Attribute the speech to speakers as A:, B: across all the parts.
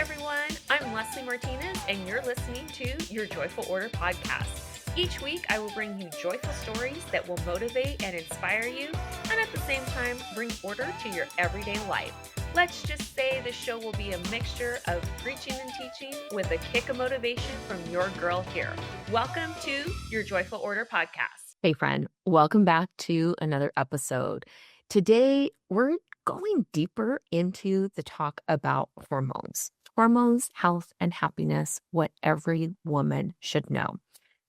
A: everyone. I'm Leslie Martinez, and you're listening to your Joyful Order podcast. Each week, I will bring you joyful stories that will motivate and inspire you, and at the same time, bring order to your everyday life. Let's just say the show will be a mixture of preaching and teaching with a kick of motivation from your girl here. Welcome to your Joyful Order podcast.
B: Hey, friend, welcome back to another episode. Today, we're going deeper into the talk about hormones. Hormones, health, and happiness, what every woman should know.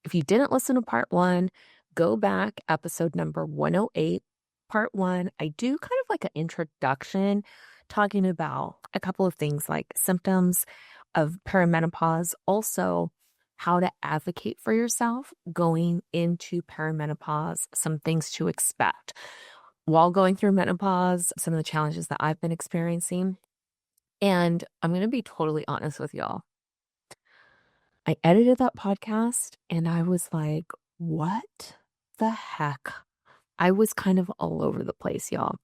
B: If you didn't listen to part one, go back, episode number 108, part one. I do kind of like an introduction talking about a couple of things like symptoms of perimenopause, also how to advocate for yourself going into perimenopause, some things to expect while going through menopause, some of the challenges that I've been experiencing. And I'm going to be totally honest with y'all. I edited that podcast and I was like, what the heck? I was kind of all over the place, y'all.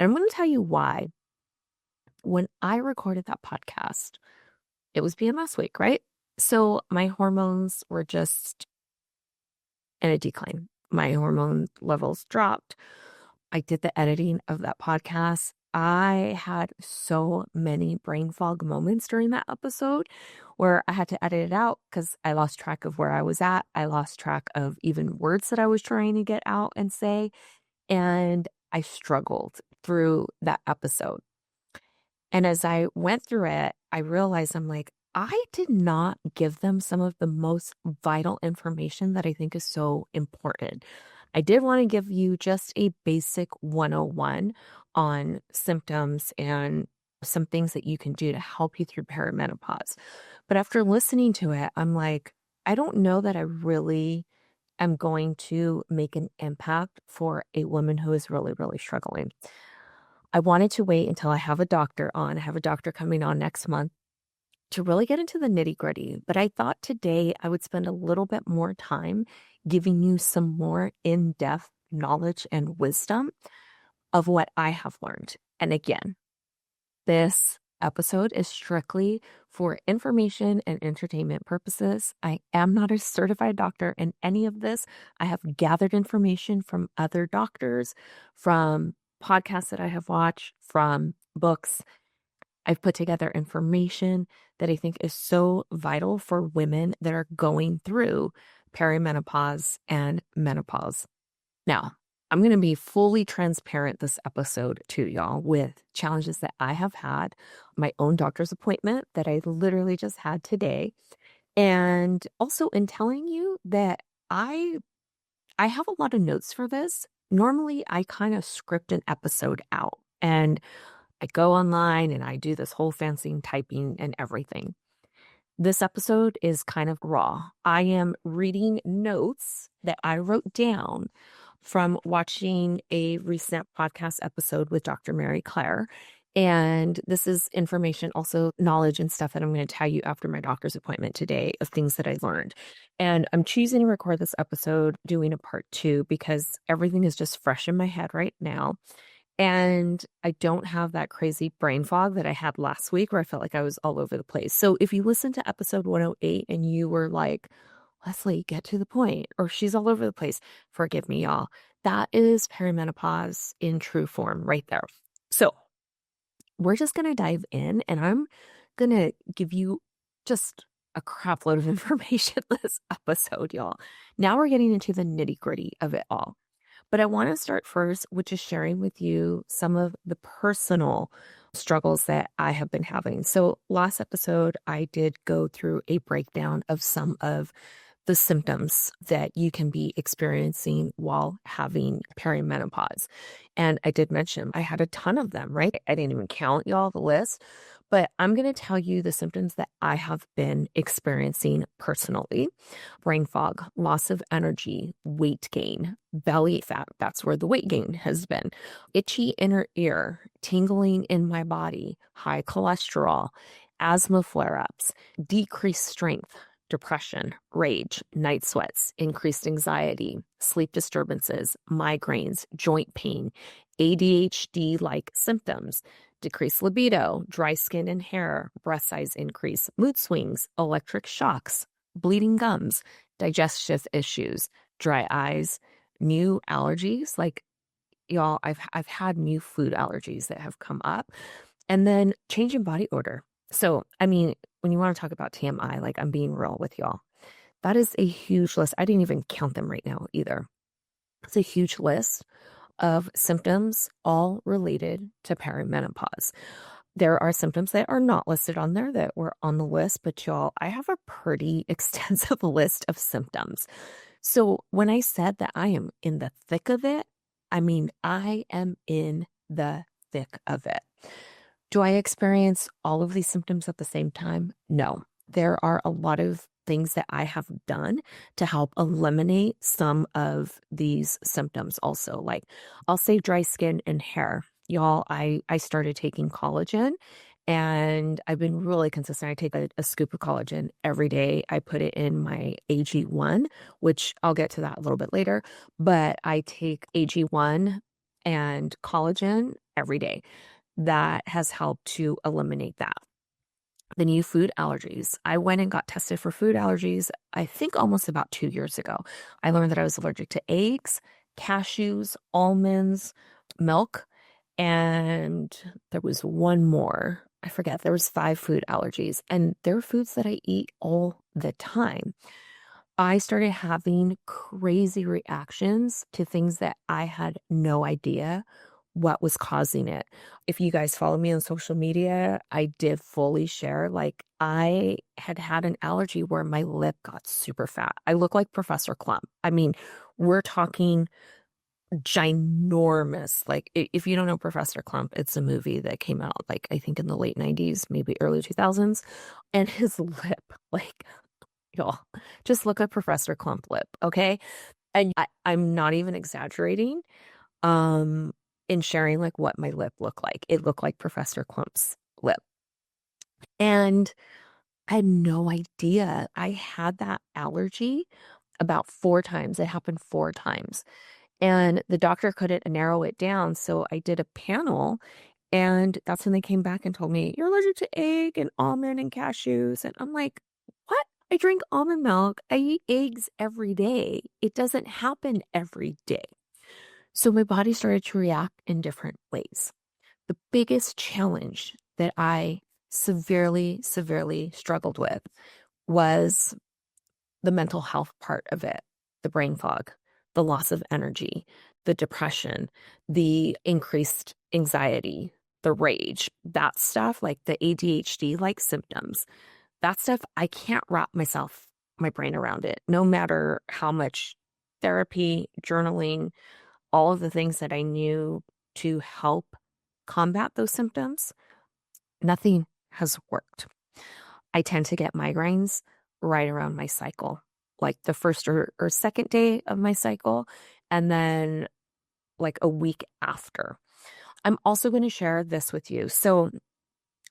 B: And I'm going to tell you why. When I recorded that podcast, it was PMS week, right? So my hormones were just in a decline. My hormone levels dropped. I did the editing of that podcast. I had so many brain fog moments during that episode where I had to edit it out because I lost track of where I was at. I lost track of even words that I was trying to get out and say. And I struggled through that episode. And as I went through it, I realized I'm like, I did not give them some of the most vital information that I think is so important. I did want to give you just a basic 101 on symptoms and some things that you can do to help you through perimenopause. But after listening to it, I'm like, I don't know that I really am going to make an impact for a woman who is really, really struggling. I wanted to wait until I have a doctor on. I have a doctor coming on next month to really get into the nitty-gritty. But I thought today I would spend a little bit more time giving you some more in-depth knowledge and wisdom of what I have learned. And again, this episode is strictly for information and entertainment purposes. I am not a certified doctor in any of this. I have gathered information from other doctors, from podcasts that I have watched, from books. I've put together information that I think is so vital for women that are going through perimenopause and menopause. Now, I'm going to be fully transparent this episode to y'all with challenges that I have had, my own doctor's appointment that I literally just had today, and also in telling you that I have a lot of notes for this. Normally, I kind of script an episode out and I go online and I do this whole fancy typing and everything. This episode is kind of raw. I am reading notes that I wrote down from watching a recent podcast episode with Dr. Mary Claire. And this is information, also knowledge and stuff that I'm going to tell you after my doctor's appointment today of things that I learned. And I'm choosing to record this episode doing a part 2 because everything is just fresh in my head right now. And I don't have that crazy brain fog that I had last week where I felt like I was all over the place. So if you listen to episode 108 and you were like, Leslie, get to the point, or she's all over the place, forgive me, y'all. That is perimenopause in true form right there. So we're just going to dive in and I'm going to give you just a crap load of information this episode, y'all. Now we're getting into the nitty gritty of it all. But I want to start first with just sharing with you some of the personal struggles that I have been having. So last episode, I did go through a breakdown of some of the symptoms that you can be experiencing while having perimenopause. And I did mention I had a ton of them, right? I didn't even count y'all the list, but I'm going to tell you the symptoms that I have been experiencing personally. Brain fog, loss of energy, weight gain, belly fat. That's where the weight gain has been. Itchy inner ear, tingling in my body, high cholesterol, asthma flare-ups, decreased strength, depression, rage, night sweats, increased anxiety, sleep disturbances, migraines, joint pain, ADHD-like symptoms, decreased libido, dry skin and hair, breast size increase, mood swings, electric shocks, bleeding gums, digestive issues, dry eyes, new allergies. Like, y'all, I've had new food allergies that have come up, and then change in body odor. So, I mean, when you want to talk about TMI, like, I'm being real with y'all. That is a huge list. I didn't even count them right now either. It's a huge list of symptoms, all related to perimenopause. There are symptoms that are not listed on there that were on the list, but y'all, I have a pretty extensive list of symptoms. So when I said that I am in the thick of it, I mean, I am in the thick of it. Do I experience all of these symptoms at the same time? No. There are a lot of things that I have done to help eliminate some of these symptoms also. Like, I'll say dry skin and hair. Y'all, I started taking collagen, and I've been really consistent. I take a scoop of collagen every day. I put it in my AG1, which I'll get to that a little bit later, but I take AG1 and collagen every day. That has helped to eliminate that. The new food allergies. I went and got tested for food allergies, I think almost about 2 years ago. I learned that I was allergic to eggs, cashews, almonds, milk, and there was one more. I forget. There was 5 food allergies, and they're foods that I eat all the time. I started having crazy reactions to things that I had no idea what was causing it. If you guys follow me on social media, I did fully share, like, I had an allergy where my lip got super fat. I look like Professor Clump. I mean, we're talking ginormous. Like, if you don't know Professor Clump, it's a movie that came out, like, I think in the late 90s, maybe early 2000s. And his lip, like, y'all, just look at Professor Clump lip, okay? And I'm not even exaggerating. In sharing, like, what my lip looked like. It looked like Professor Clump's lip. And I had no idea. I had that allergy about 4 times. It happened 4 times. And the doctor couldn't narrow it down. So I did a panel, and that's when they came back and told me, you're allergic to egg and almond and cashews. And I'm like, what? I drink almond milk. I eat eggs every day. It doesn't happen every day. So my body started to react in different ways. The biggest challenge that I severely struggled with was the mental health part of it, the brain fog, the loss of energy, the depression, the increased anxiety, the rage, that stuff, like the ADHD-like symptoms. That stuff, I can't wrap my brain around it, no matter how much therapy, journaling, all of the things that I knew to help combat those symptoms, nothing has worked. I tend to get migraines right around my cycle, like the first or second day of my cycle, and then like a week after. I'm also going to share this with you. So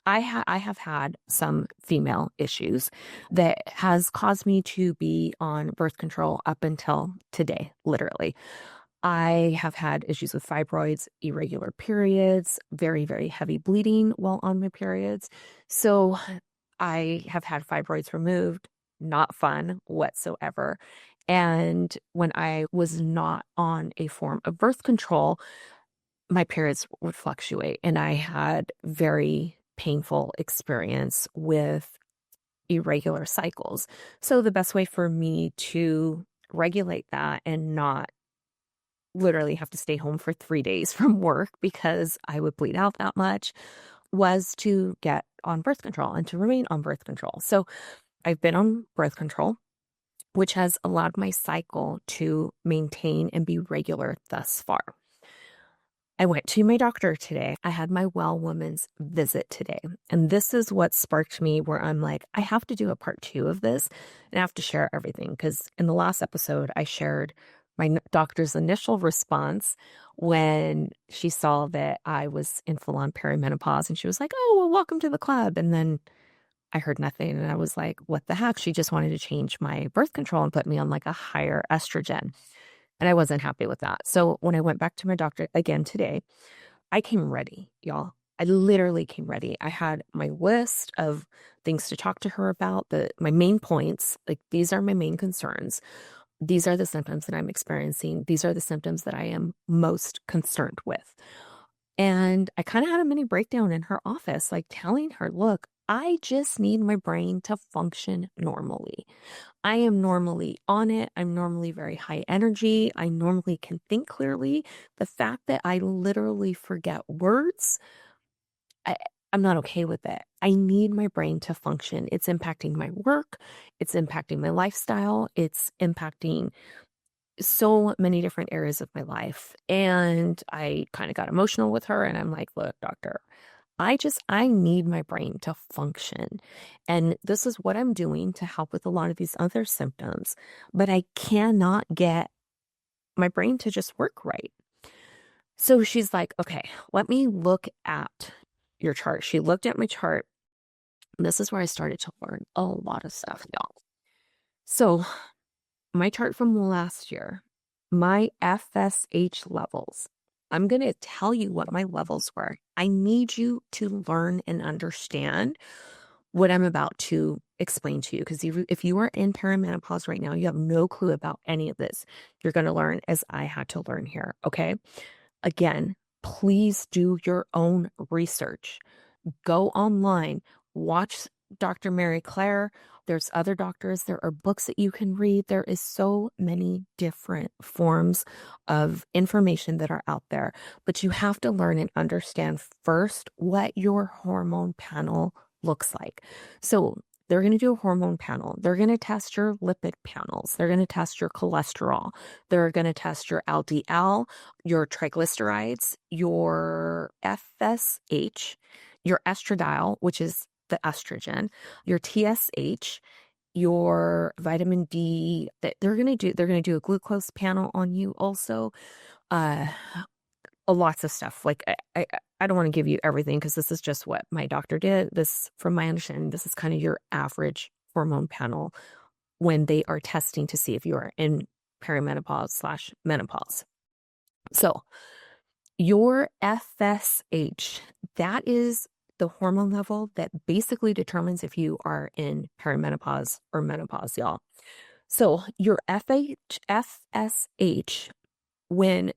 B: I have had some female issues that has caused me to be on birth control up until today, literally. I have had issues with fibroids, irregular periods, very heavy bleeding while on my periods. So I have had fibroids removed, not fun whatsoever. And when I was not on a form of birth control, my periods would fluctuate, and I had very painful experience with irregular cycles. So the best way for me to regulate that and not literally have to stay home for 3 days from work because I would bleed out that much was to get on birth control and to remain on birth control. So I've been on birth control, which has allowed my cycle to maintain and be regular thus far. I went to my doctor today. I had my well woman's visit today. And this is what sparked me where I'm like, I have to do a part 2 of this and I have to share everything. Because in the last episode, I shared my doctor's initial response when she saw that I was in full-on perimenopause. And she was like, oh, well, welcome to the club. And then I heard nothing. And I was like, what the heck? She just wanted to change my birth control and put me on like a higher estrogen. And I wasn't happy with that. So when I went back to my doctor again today, I came ready, y'all. I literally came ready. I had my list of things to talk to her about, my main points. Like, these are my main concerns. These are the symptoms that I'm experiencing. These are the symptoms that I am most concerned with. And I kind of had a mini breakdown in her office, like telling her, look, I just need my brain to function normally. I am normally on it. I'm normally very high energy. I normally can think clearly. The fact that I literally forget words, I, I'm not okay with it. I need my brain to function. It's impacting my work. It's impacting my lifestyle. It's impacting so many different areas of my life. And I kind of got emotional with her, and I'm like, look, doctor, I need my brain to function. And this is what I'm doing to help with a lot of these other symptoms, but I cannot get my brain to just work right. So she's like, okay, let me look at your chart. She looked at my chart. This is where I started to learn a lot of stuff, y'all. So my chart from last year, my FSH levels, I'm going to tell you what my levels were. I need you to learn and understand what I'm about to explain to you. Because if you are in perimenopause right now, you have no clue about any of this. You're going to learn as I had to learn here. Okay. Again, please do your own research. Go online, watch Dr. Mary Claire. There's other doctors. There are books that you can read. There is so many different forms of information that are out there, but you have to learn and understand first what your hormone panel looks like. So they're going to do a hormone panel. They're going to test your lipid panels. They're going to test your cholesterol. They're going to test your LDL, your triglycerides, your FSH, your estradiol, which is the estrogen, your TSH, your vitamin D. That they're going to do a glucose panel on you also. Uh, Lots of stuff. Like, I don't want to give you everything because this is just what my doctor did. This, from my understanding, this is kind of your average hormone panel when they are testing to see if you are in perimenopause/menopause. So your FSH, that is the hormone level that basically determines if you are in perimenopause or menopause, y'all. So your FSH, when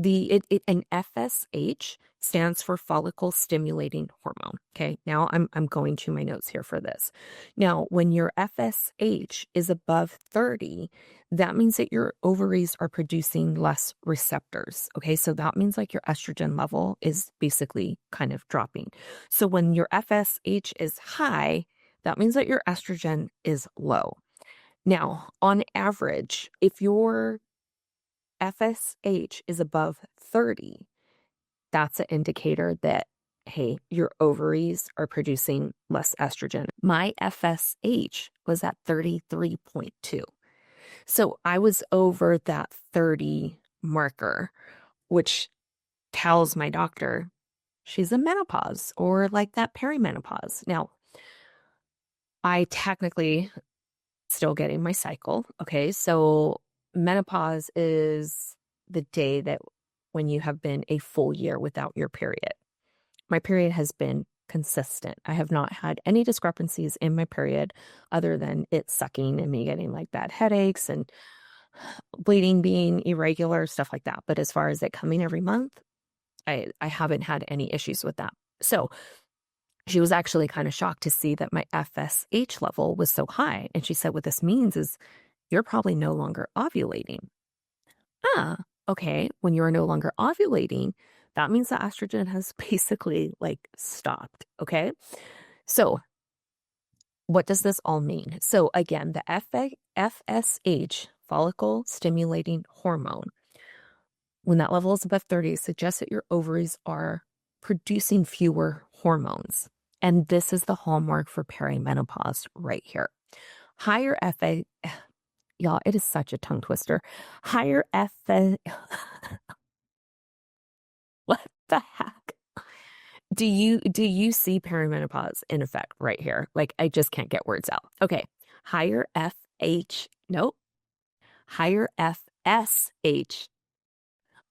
B: an FSH stands for follicle stimulating hormone. Okay. Now I'm going to my notes here for this. Now, when your FSH is above 30, that means that your ovaries are producing less receptors. Okay. So that means like your estrogen level is basically kind of dropping. So when your FSH is high, that means that your estrogen is low. Now, on average, if your FSH is above 30, that's an indicator that, hey, your ovaries are producing less estrogen. My FSH was at 33.2. So I was over that 30 marker, which tells my doctor she's in menopause or like that perimenopause. Now, I technically still getting my cycle. Okay. So menopause is the day that when you have been a full year without your period. My period has been consistent. I have not had any discrepancies in my period other than it sucking and me getting like bad headaches and bleeding being irregular, stuff like that. But as far as it coming every month, I haven't had any issues with that. So she was actually kind of shocked to see that my FSH level was so high. And she said, what this means is you're probably no longer ovulating. Okay. When you are no longer ovulating, that means that estrogen has basically like stopped. Okay. So what does this all mean? So again, the FSH, follicle stimulating hormone, when that level is above 30, suggests that your ovaries are producing fewer hormones. And this is the hallmark for perimenopause right here. Higher y'all, it is such a tongue twister. Higher what the heck? Do you see perimenopause in effect right here? Like, I just can't get words out. Okay. Higher nope. Higher FSH.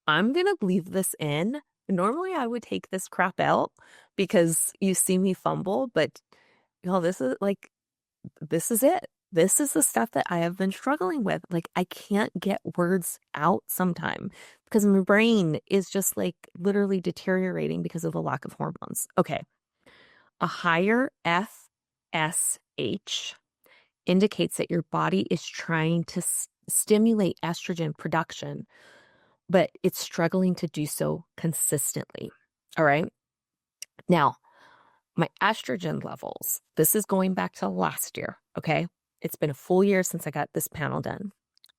B: I'm going to leave this in normally I would take this crap out because you see me fumble, but this is like, this is it. This is the stuff that I have been struggling with. Like, I can't get words out sometime because my brain is just like literally deteriorating because of the lack of hormones. Okay. A higher FSH indicates that your body is trying to stimulate estrogen production, but it's struggling to do so consistently. All right. Now, my estrogen levels, this is going back to last year. Okay. It's been a full year since I got this panel done.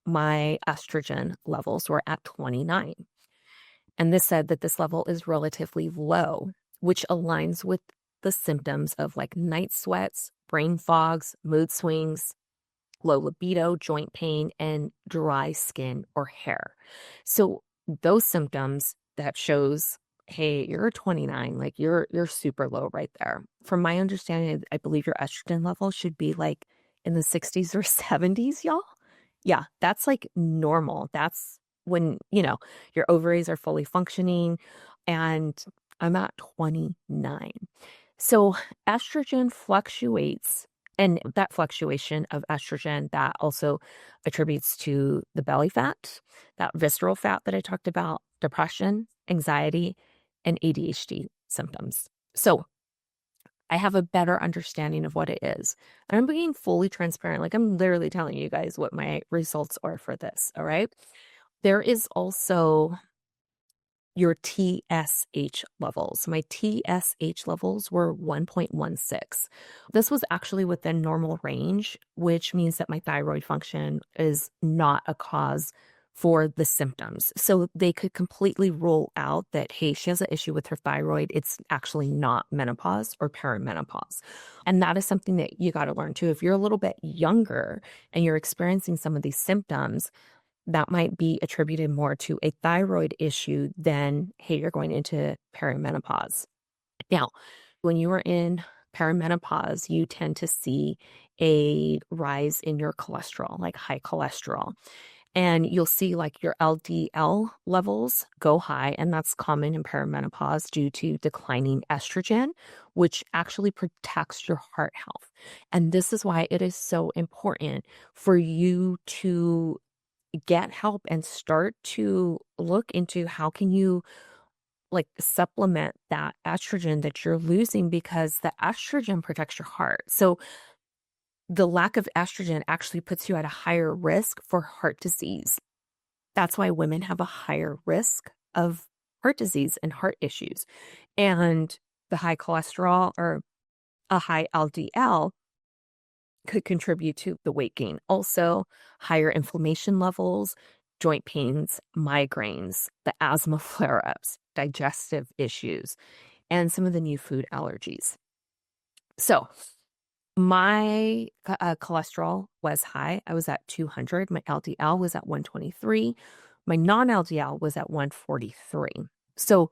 B: My estrogen levels were at 29. And this said that this level is relatively low, which aligns with the symptoms of like night sweats, brain fogs, mood swings, low libido, joint pain, and dry skin or hair. So those symptoms that shows, hey, you're 29, like you're super low right there. From my understanding, I believe your estrogen level should be like in the 60s or 70s, y'all. Yeah, that's like normal. That's when, your ovaries are fully functioning, and I'm at 29. So estrogen fluctuates, and that fluctuation of estrogen, that also attributes to the belly fat, that visceral fat that I talked about, depression, anxiety, and ADHD symptoms. So I have a better understanding of what it is. And I'm being fully transparent. Like, I'm literally telling you guys what my results are for this. All right. There is also your TSH levels. My TSH levels were 1.16. This was actually within normal range, which means that my thyroid function is not a cause for the symptoms. So they could completely rule out that, hey, she has an issue with her thyroid. It's actually not menopause or perimenopause. And that is something that you got to learn too. If you're a little bit younger and you're experiencing some of these symptoms, that might be attributed more to a thyroid issue than, hey, you're going into perimenopause. Now, when you are in perimenopause, you tend to see a rise in your cholesterol, like high cholesterol. And you'll see like your LDL levels go high, and that's common in perimenopause due to declining estrogen, which actually protects your heart health. And this is why it is so important for you to get help and start to look into how can you like supplement that estrogen that you're losing, because the estrogen protects your heart. So the lack of estrogen actually puts you at a higher risk for heart disease. That's why women have a higher risk of heart disease and heart issues. And the high cholesterol or a high LDL could contribute to the weight gain. Also, higher inflammation levels, joint pains, migraines, the asthma flare-ups, digestive issues, and some of the new food allergies. So my cholesterol was high. I was at 200. My LDL was at 123. My non-LDL was at 143. So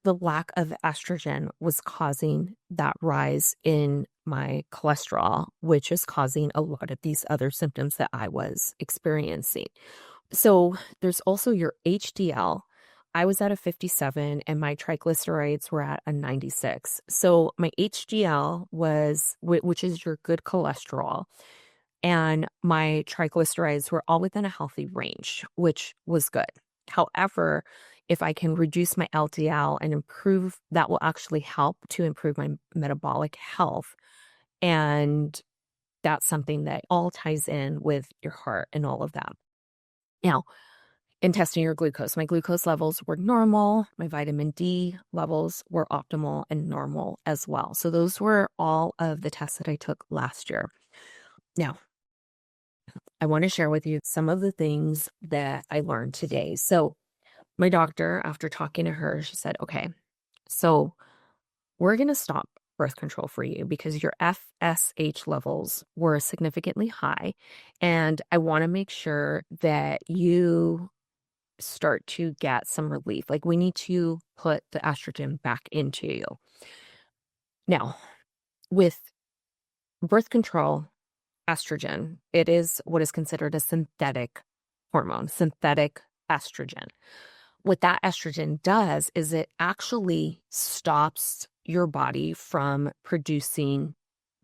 B: the lack of estrogen was causing that rise in my cholesterol, which is causing a lot of these other symptoms that I was experiencing. So there's also your HDL. I was at a 57 and my triglycerides were at a 96. So my HDL was, which is your good cholesterol, and my triglycerides were all within a healthy range, which was good. However, if I can reduce my LDL and improve, that will actually help to improve my metabolic health. And that's something that all ties in with your heart and all of that. Now, in testing your glucose, my glucose levels were normal. My vitamin D levels were optimal and normal as well. So those were all of the tests that I took last year. Now, I want to share with you some of the things that I learned today. So my doctor, after talking to her, she said, okay, so we're going to stop birth control for you because your FSH levels were significantly high. And I want to make sure that you start to get some relief. Like, we need to put the estrogen back into you. Now, with birth control, estrogen, it is what is considered a synthetic hormone, synthetic estrogen. what that estrogen does is it actually stops your body from producing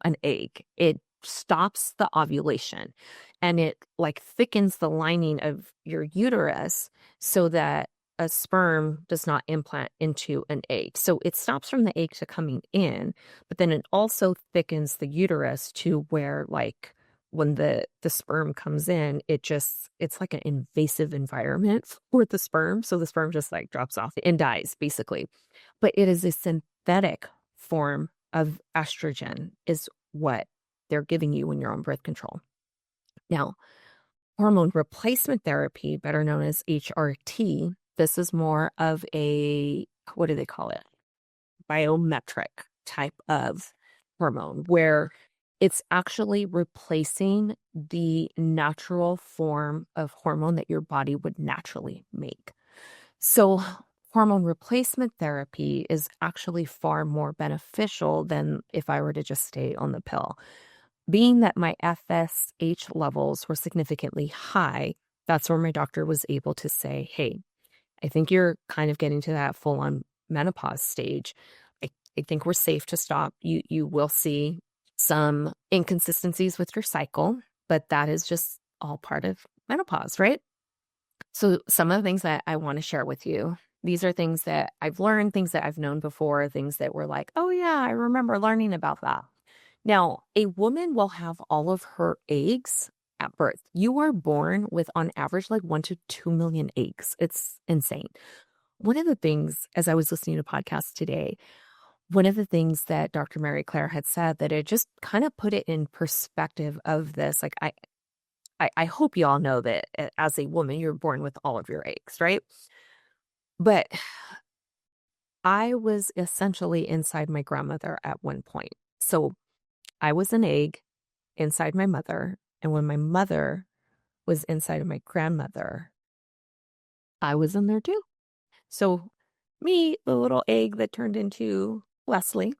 B: an egg. It stops the ovulation and it like thickens the lining of your uterus so that a sperm does not implant into an egg. So it stops from the egg to coming in, but then it also thickens the uterus to where like when the sperm comes in, it's like an invasive environment for the sperm. So the sperm just like drops off and dies basically. But it is a synthetic form of estrogen is what they're giving you when you're on birth control. Now, hormone replacement therapy, better known as HRT, this is more of a, what do they call it? Biometric type of hormone where it's actually replacing the natural form of hormone that your body would naturally make. So hormone replacement therapy is actually far more beneficial than if I were to just stay on the pill. Being that my FSH levels were significantly high, that's where my doctor was able to say, hey, I think you're kind of getting to that full-on menopause stage. I think we're safe to stop. You will see some inconsistencies with your cycle, but that is just all part of menopause, right? So some of the things that I want to share with you, these are things that I've learned, things that I've known before, things that were like, oh yeah, I remember learning about that. Now, a woman will have all of her eggs at birth. You are born with, on average, like 1 to 2 million eggs. It's insane. One of the things, as I was listening to podcasts today, one of the things that Dr. Mary Claire had said that it just kind of put it in perspective of this. Like, I hope you all know that as a woman, you're born with all of your eggs, right? But I was essentially inside my grandmother at one point. So I was an egg inside my mother. And when my mother was inside of my grandmother, I was in there too. So me, the little egg that turned into Leslie,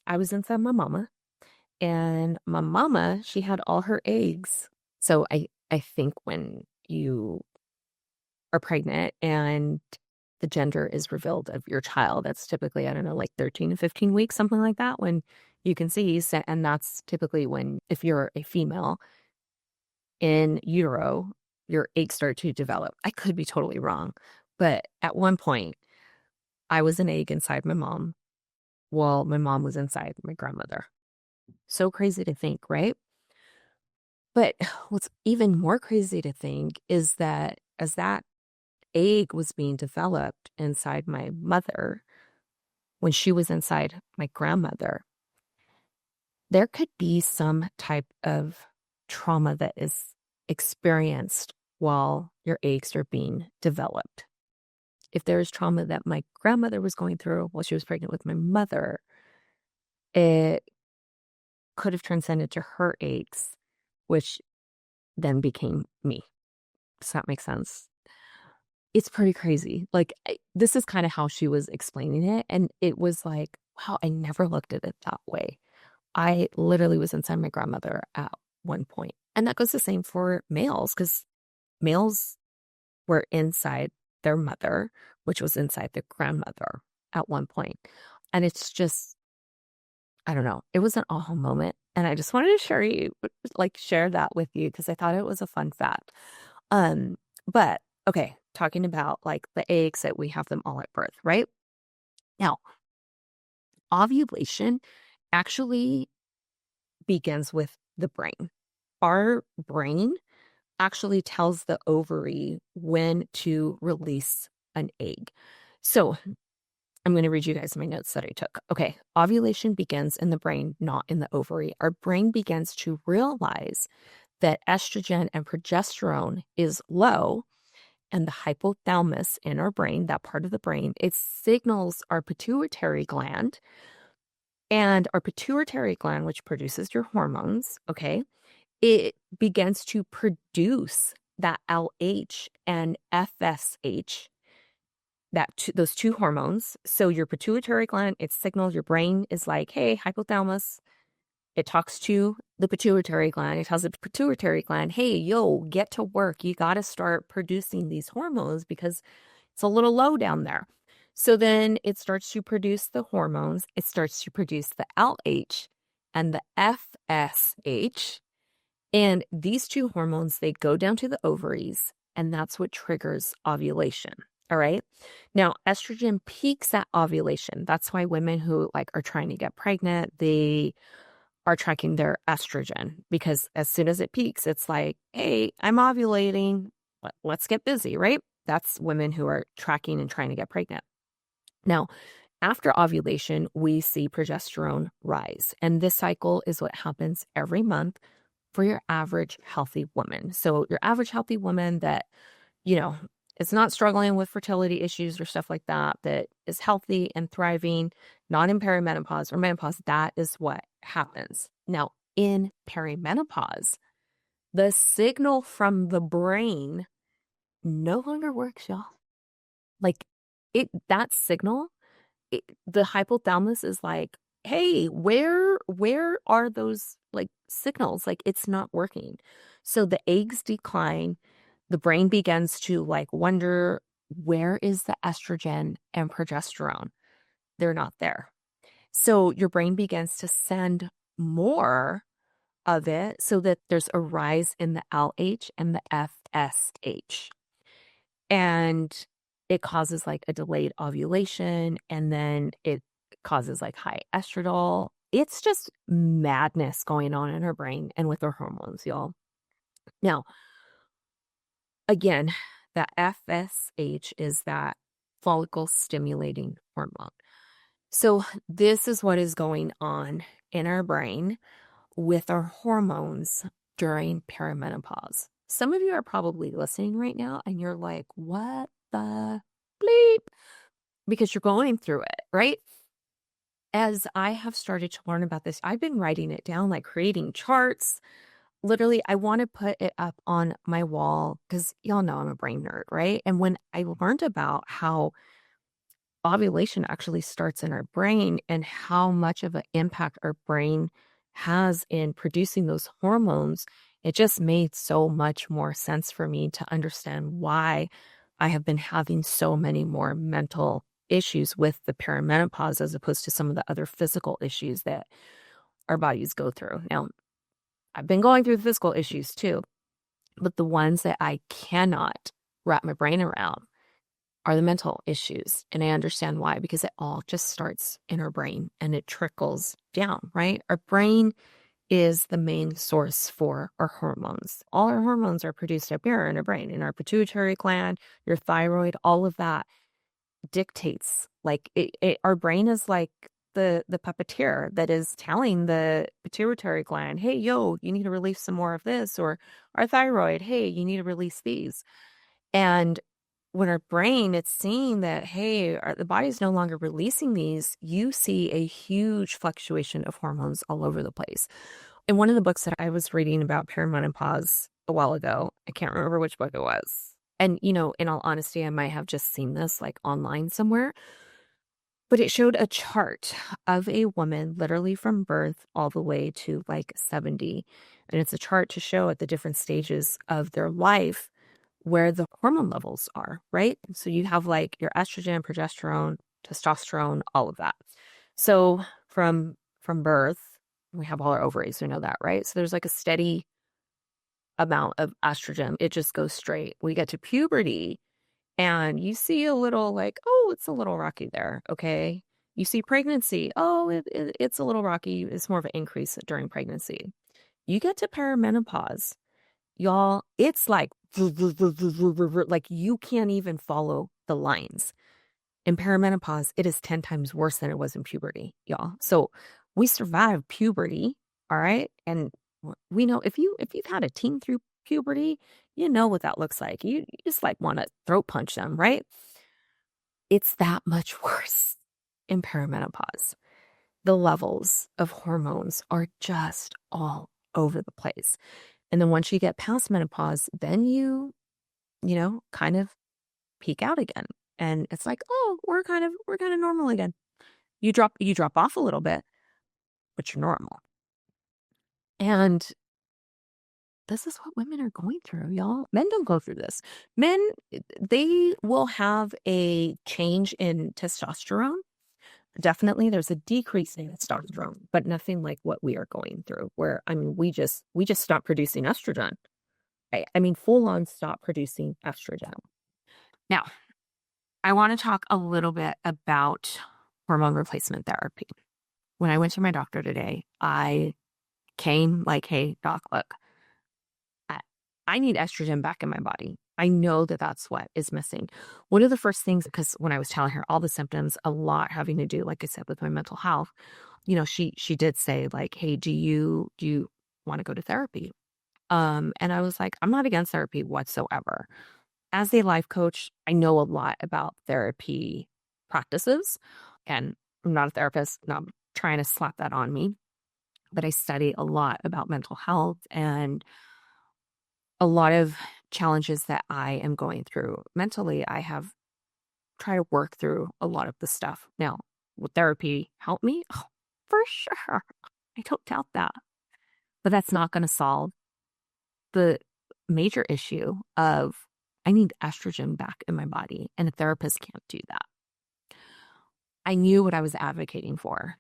B: I was inside my mama. And my mama, she had all her eggs. So I think when you are pregnant and the gender is revealed of your child, that's typically, I don't know, like 13 to 15 weeks, something like that, when you conceive. And that's typically when, if you're a female in utero, your eggs start to develop. I could be totally wrong. But at one point, I was an egg inside my mom while my mom was inside my grandmother. So crazy to think, right? But what's even more crazy to think is that as that egg was being developed inside my mother, when she was inside my grandmother, there could be some type of trauma that is experienced while your eggs are being developed. If there is trauma that my grandmother was going through while she was pregnant with my mother, it could have transcended to her eggs, which then became me. Does that make sense? It's pretty crazy. Like, this is kind of how she was explaining it. And it was like, wow, I never looked at it that way. I literally was inside my grandmother at one point. And that goes the same for males, because males were inside their mother, which was inside their grandmother at one point. And it's just, I don't know, it was an aha moment. And I just wanted to share that with you because I thought it was a fun fact. But okay, talking about like the eggs that we have them all at birth, right? Now, ovulation actually begins with the brain. Our brain actually tells the ovary when to release an egg. So I'm going to read you guys my notes that I took. Okay, ovulation begins in the brain, not in the ovary. Our brain begins to realize that estrogen and progesterone is low, and the hypothalamus in our brain, that part of the brain, it signals our pituitary gland. And our pituitary gland, which produces your hormones, okay, it begins to produce that LH and FSH, those two hormones. So your pituitary gland, it signals your brain is like, hey, hypothalamus. It talks to the pituitary gland. It tells the pituitary gland, hey, yo, get to work. You got to start producing these hormones because It's a little low down there. So then it starts to produce the hormones. It starts to produce the LH and the FSH. And these two hormones, they go down to the ovaries, and that's what triggers ovulation. All right. Now, estrogen peaks at ovulation. That's why women who like are trying to get pregnant, they are tracking their estrogen because as soon as it peaks, it's like, hey, I'm ovulating. Let's get busy, right? That's women who are tracking and trying to get pregnant. Now, after ovulation, we see progesterone rise. And this cycle is what happens every month for your average healthy woman. So, your average healthy woman that, you know, is not struggling with fertility issues or stuff like that, that is healthy and thriving, not in perimenopause or menopause, that is what happens. Now, in perimenopause, the signal from the brain no longer works, y'all. Like that signal, the hypothalamus is like, hey, where are those like signals? Like it's not working. So the eggs decline, the brain begins to like wonder, where is the estrogen and progesterone? They're not there. So your brain begins to send more of it so that there's a rise in the LH and the FSH. And it causes like a delayed ovulation, and then it causes like high estradiol. It's just madness going on in her brain and with her hormones, y'all. Now, again, that FSH is that follicle stimulating hormone. So, this is what is going on in our brain with our hormones during perimenopause. Some of you are probably listening right now and you're like, what the bleep? Because you're going through it, right? As I have started to learn about this, I've been writing it down, like creating charts. Literally, I want to put it up on my wall because y'all know I'm a brain nerd, right? And when I learned about how ovulation actually starts in our brain and how much of an impact our brain has in producing those hormones, it just made so much more sense for me to understand why I have been having so many more mental issues with the perimenopause as opposed to some of the other physical issues that our bodies go through. Now, I've been going through physical issues too, but the ones that I cannot wrap my brain around are the mental issues. And I understand why, because it all just starts in our brain and it trickles down, right? Our brain is the main source for our hormones. All our hormones are produced up here in our brain, in our pituitary gland, your thyroid, all of that dictates. Like our brain is like the puppeteer that is telling the pituitary gland, hey, yo, you need to release some more of this, or our thyroid, hey, you need to release these. And when our brain, it's seeing that, hey, the body's no longer releasing these, you see a huge fluctuation of hormones all over the place. In one of the books that I was reading about perimenopause a while ago, I can't remember which book it was. And, you know, in all honesty, I might have just seen this like online somewhere, but it showed a chart of a woman literally from birth all the way to like 70. And it's a chart to show at the different stages of their life where the hormone levels are, right? So you have like your estrogen, progesterone, testosterone, all of that. So from birth, we have all our ovaries, we know that, right? So there's like a steady amount of estrogen. It just goes straight. We get to puberty and you see a little like, oh, it's a little rocky there, okay? You see pregnancy, oh, it's a little rocky. It's more of an increase during pregnancy. You get to perimenopause, y'all, it's like you can't even follow the lines. In perimenopause, it is 10 times worse than it was in puberty, y'all. So we survived puberty, all right? And we know if you've had a teen through puberty, you know what that looks like. You just like want to throat punch them, right? It's that much worse in perimenopause. The levels of hormones are just all over the place. And then once you get past menopause, then you know, kind of peak out again. And it's like, oh, we're kind of normal again. You drop off a little bit, but you're normal. And this is what women are going through, y'all. Men don't go through this. Men, they will have a change in testosterone. Definitely there's a decrease in testosterone, but nothing like what we are going through, where, I mean, we just stop producing estrogen. I mean, full on stop producing estrogen. Now, I want to talk a little bit about hormone replacement therapy. When I went to my doctor today, I came like, hey, doc, look, I need estrogen back in my body. I know that that's what is missing. One of the first things, because when I was telling her all the symptoms, a lot having to do, like I said, with my mental health, she did say like, hey, do you want to go to therapy? And I was like, I'm not against therapy whatsoever. As a life coach, I know a lot about therapy practices. And I'm not a therapist, not trying to slap that on me, but I study a lot about mental health and a lot of challenges that I am going through mentally. I have tried to work through a lot of the stuff. Now, will therapy help me? Oh, for sure. I don't doubt that. But that's not going to solve the major issue of I need estrogen back in my body, and a therapist can't do that. I knew what I was advocating for.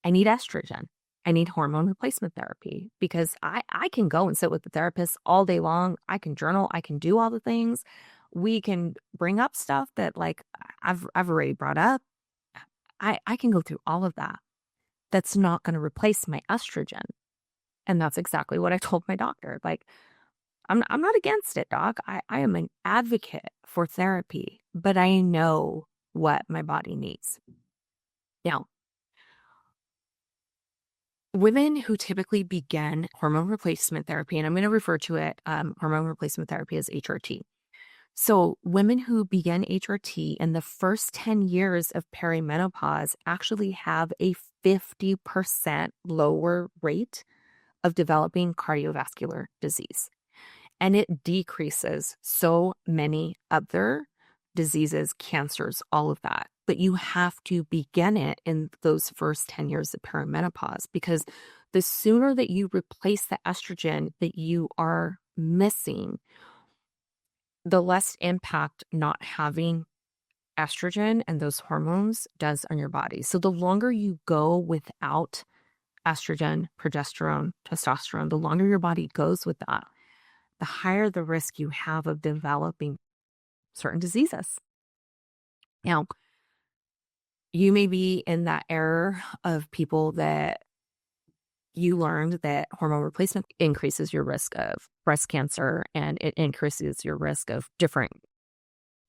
B: I need estrogen. I need hormone replacement therapy because I can go and sit with the therapist all day long. I can journal. I can do all the things. We can bring up stuff that like I've already brought up. I can go through all of that. That's not going to replace my estrogen. And that's exactly what I told my doctor. Like, I'm not against it, doc. I am an advocate for therapy, but I know what my body needs. Now, women who typically begin hormone replacement therapy, and I'm going to refer to it, hormone replacement therapy, as HRT. So women who begin HRT in the first 10 years of perimenopause actually have a 50% lower rate of developing cardiovascular disease. And it decreases so many other diseases, cancers, all of that. But you have to begin it in those first 10 years of perimenopause, because the sooner that you replace the estrogen that you are missing, the less impact not having estrogen and those hormones does on your body. So the longer you go without estrogen, progesterone, testosterone, the longer your body goes with that, the higher the risk you have of developing certain diseases. Now, you may be in that era of people that you learned that hormone replacement increases your risk of breast cancer, and it increases your risk of different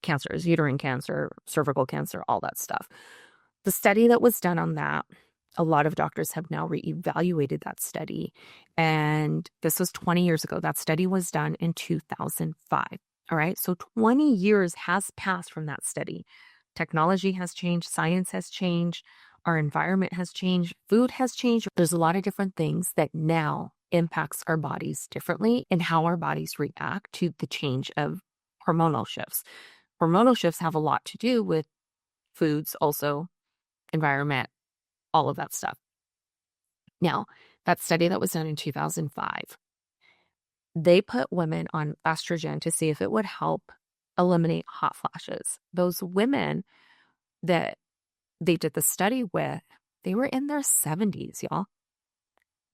B: cancers, uterine cancer, cervical cancer, all that stuff. The study that was done on that, a lot of doctors have now reevaluated that study. And this was 20 years ago. That study was done in 2005. All right. So 20 years has passed from that study. Technology has changed. Science has changed. Our environment has changed. Food has changed. There's a lot of different things that now impacts our bodies differently and how our bodies react to the change of hormonal shifts. Hormonal shifts have a lot to do with foods, also environment, all of that stuff. Now, that study that was done in 2005, they put women on estrogen to see if it would help eliminate hot flashes. Those women that they did the study with, they were in their 70s, y'all.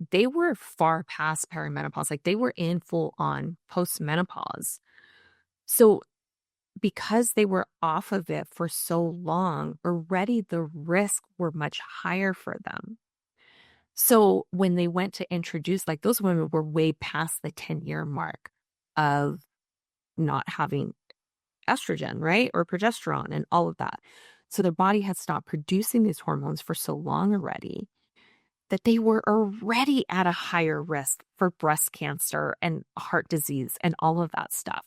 B: They were far past perimenopause. Like, they were in full on postmenopause. So because they were off of it for so long, already the risks were much higher for them. So when they went to introduce, like, those women were way past the 10-year mark of not having estrogen, right? Or progesterone and all of that. So their body had stopped producing these hormones for so long already that they were already at a higher risk for breast cancer and heart disease and all of that stuff.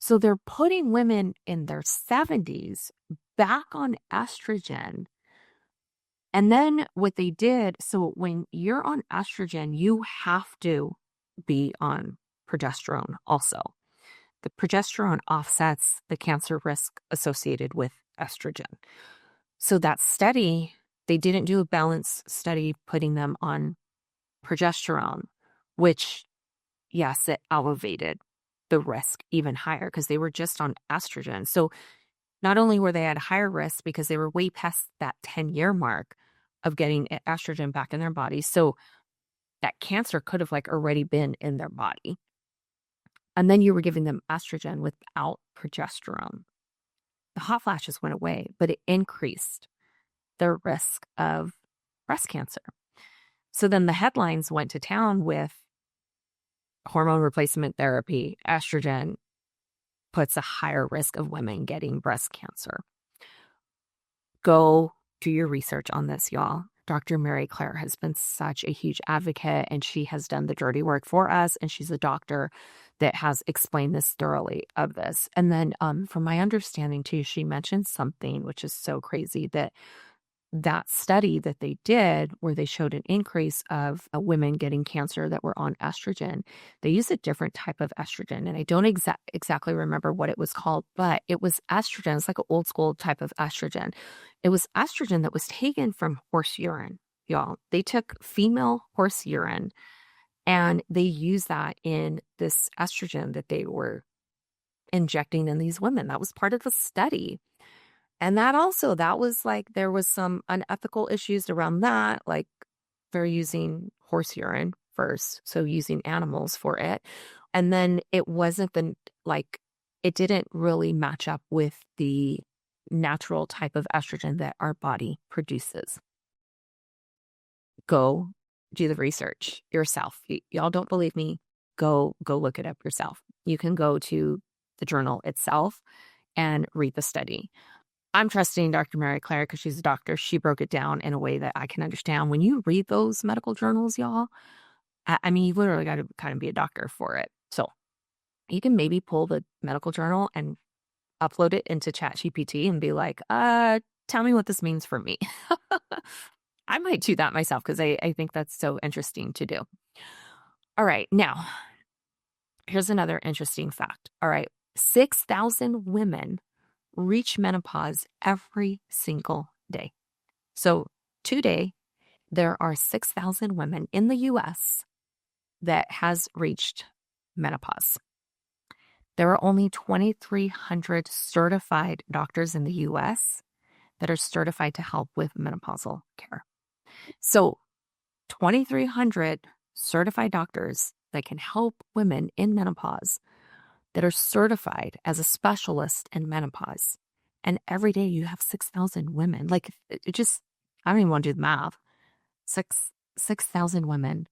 B: So they're putting women in their 70s back on estrogen. And then what they did, so when you're on estrogen, you have to be on progesterone also. The progesterone offsets the cancer risk associated with estrogen. So that study, they didn't do a balanced study putting them on progesterone, which yes, it elevated the risk even higher because they were just on estrogen. So not only were they at a higher risk because they were way past that 10-year mark of getting estrogen back in their body. So that cancer could have like already been in their body. And then you were giving them estrogen without progesterone. The hot flashes went away, but it increased their risk of breast cancer. So then the headlines went to town with hormone replacement therapy, estrogen puts a higher risk of women getting breast cancer. Go do your research on this, y'all. Dr. Mary Claire has been such a huge advocate, and she has done the dirty work for us, and she's a doctor that has explained this thoroughly of this. And then from my understanding too, she mentioned something which is so crazy, that study that they did where they showed an increase of women getting cancer that were on estrogen. They used a different type of estrogen, and I don't exactly remember what it was called, but it was estrogen. It's like an old school type of estrogen. It was estrogen that was taken from horse urine, y'all. They took female horse urine and they used that in this estrogen that they were injecting in these women. That was part of the study. And that was like, there was some unethical issues around that. Like they're using horse urine first, so using animals for it. And then it wasn't it didn't really match up with the natural type of estrogen that our body produces. Go do the research yourself. Y'all don't believe me? Go look it up yourself. You can go to the journal itself and read the study. I'm trusting Dr. Mary Claire because she's a doctor. She broke it down in a way that I can understand. When you read those medical journals, y'all, I mean, you literally got to kind of be a doctor for it. So you can maybe pull the medical journal and upload it into ChatGPT and be like, tell me what this means for me. I might do that myself because I think that's so interesting to do. All right. Now, here's another interesting fact. All right. 6,000 women reach menopause every single day. So today, there are 6,000 women in the U.S. that has reached menopause. There are only 2,300 certified doctors in the U.S. that are certified to help with menopausal care. So 2,300 certified doctors that can help women in menopause that are certified as a specialist in menopause. And every day you have 6,000 women. Like it just, I don't even want to do the math. 6,000 women.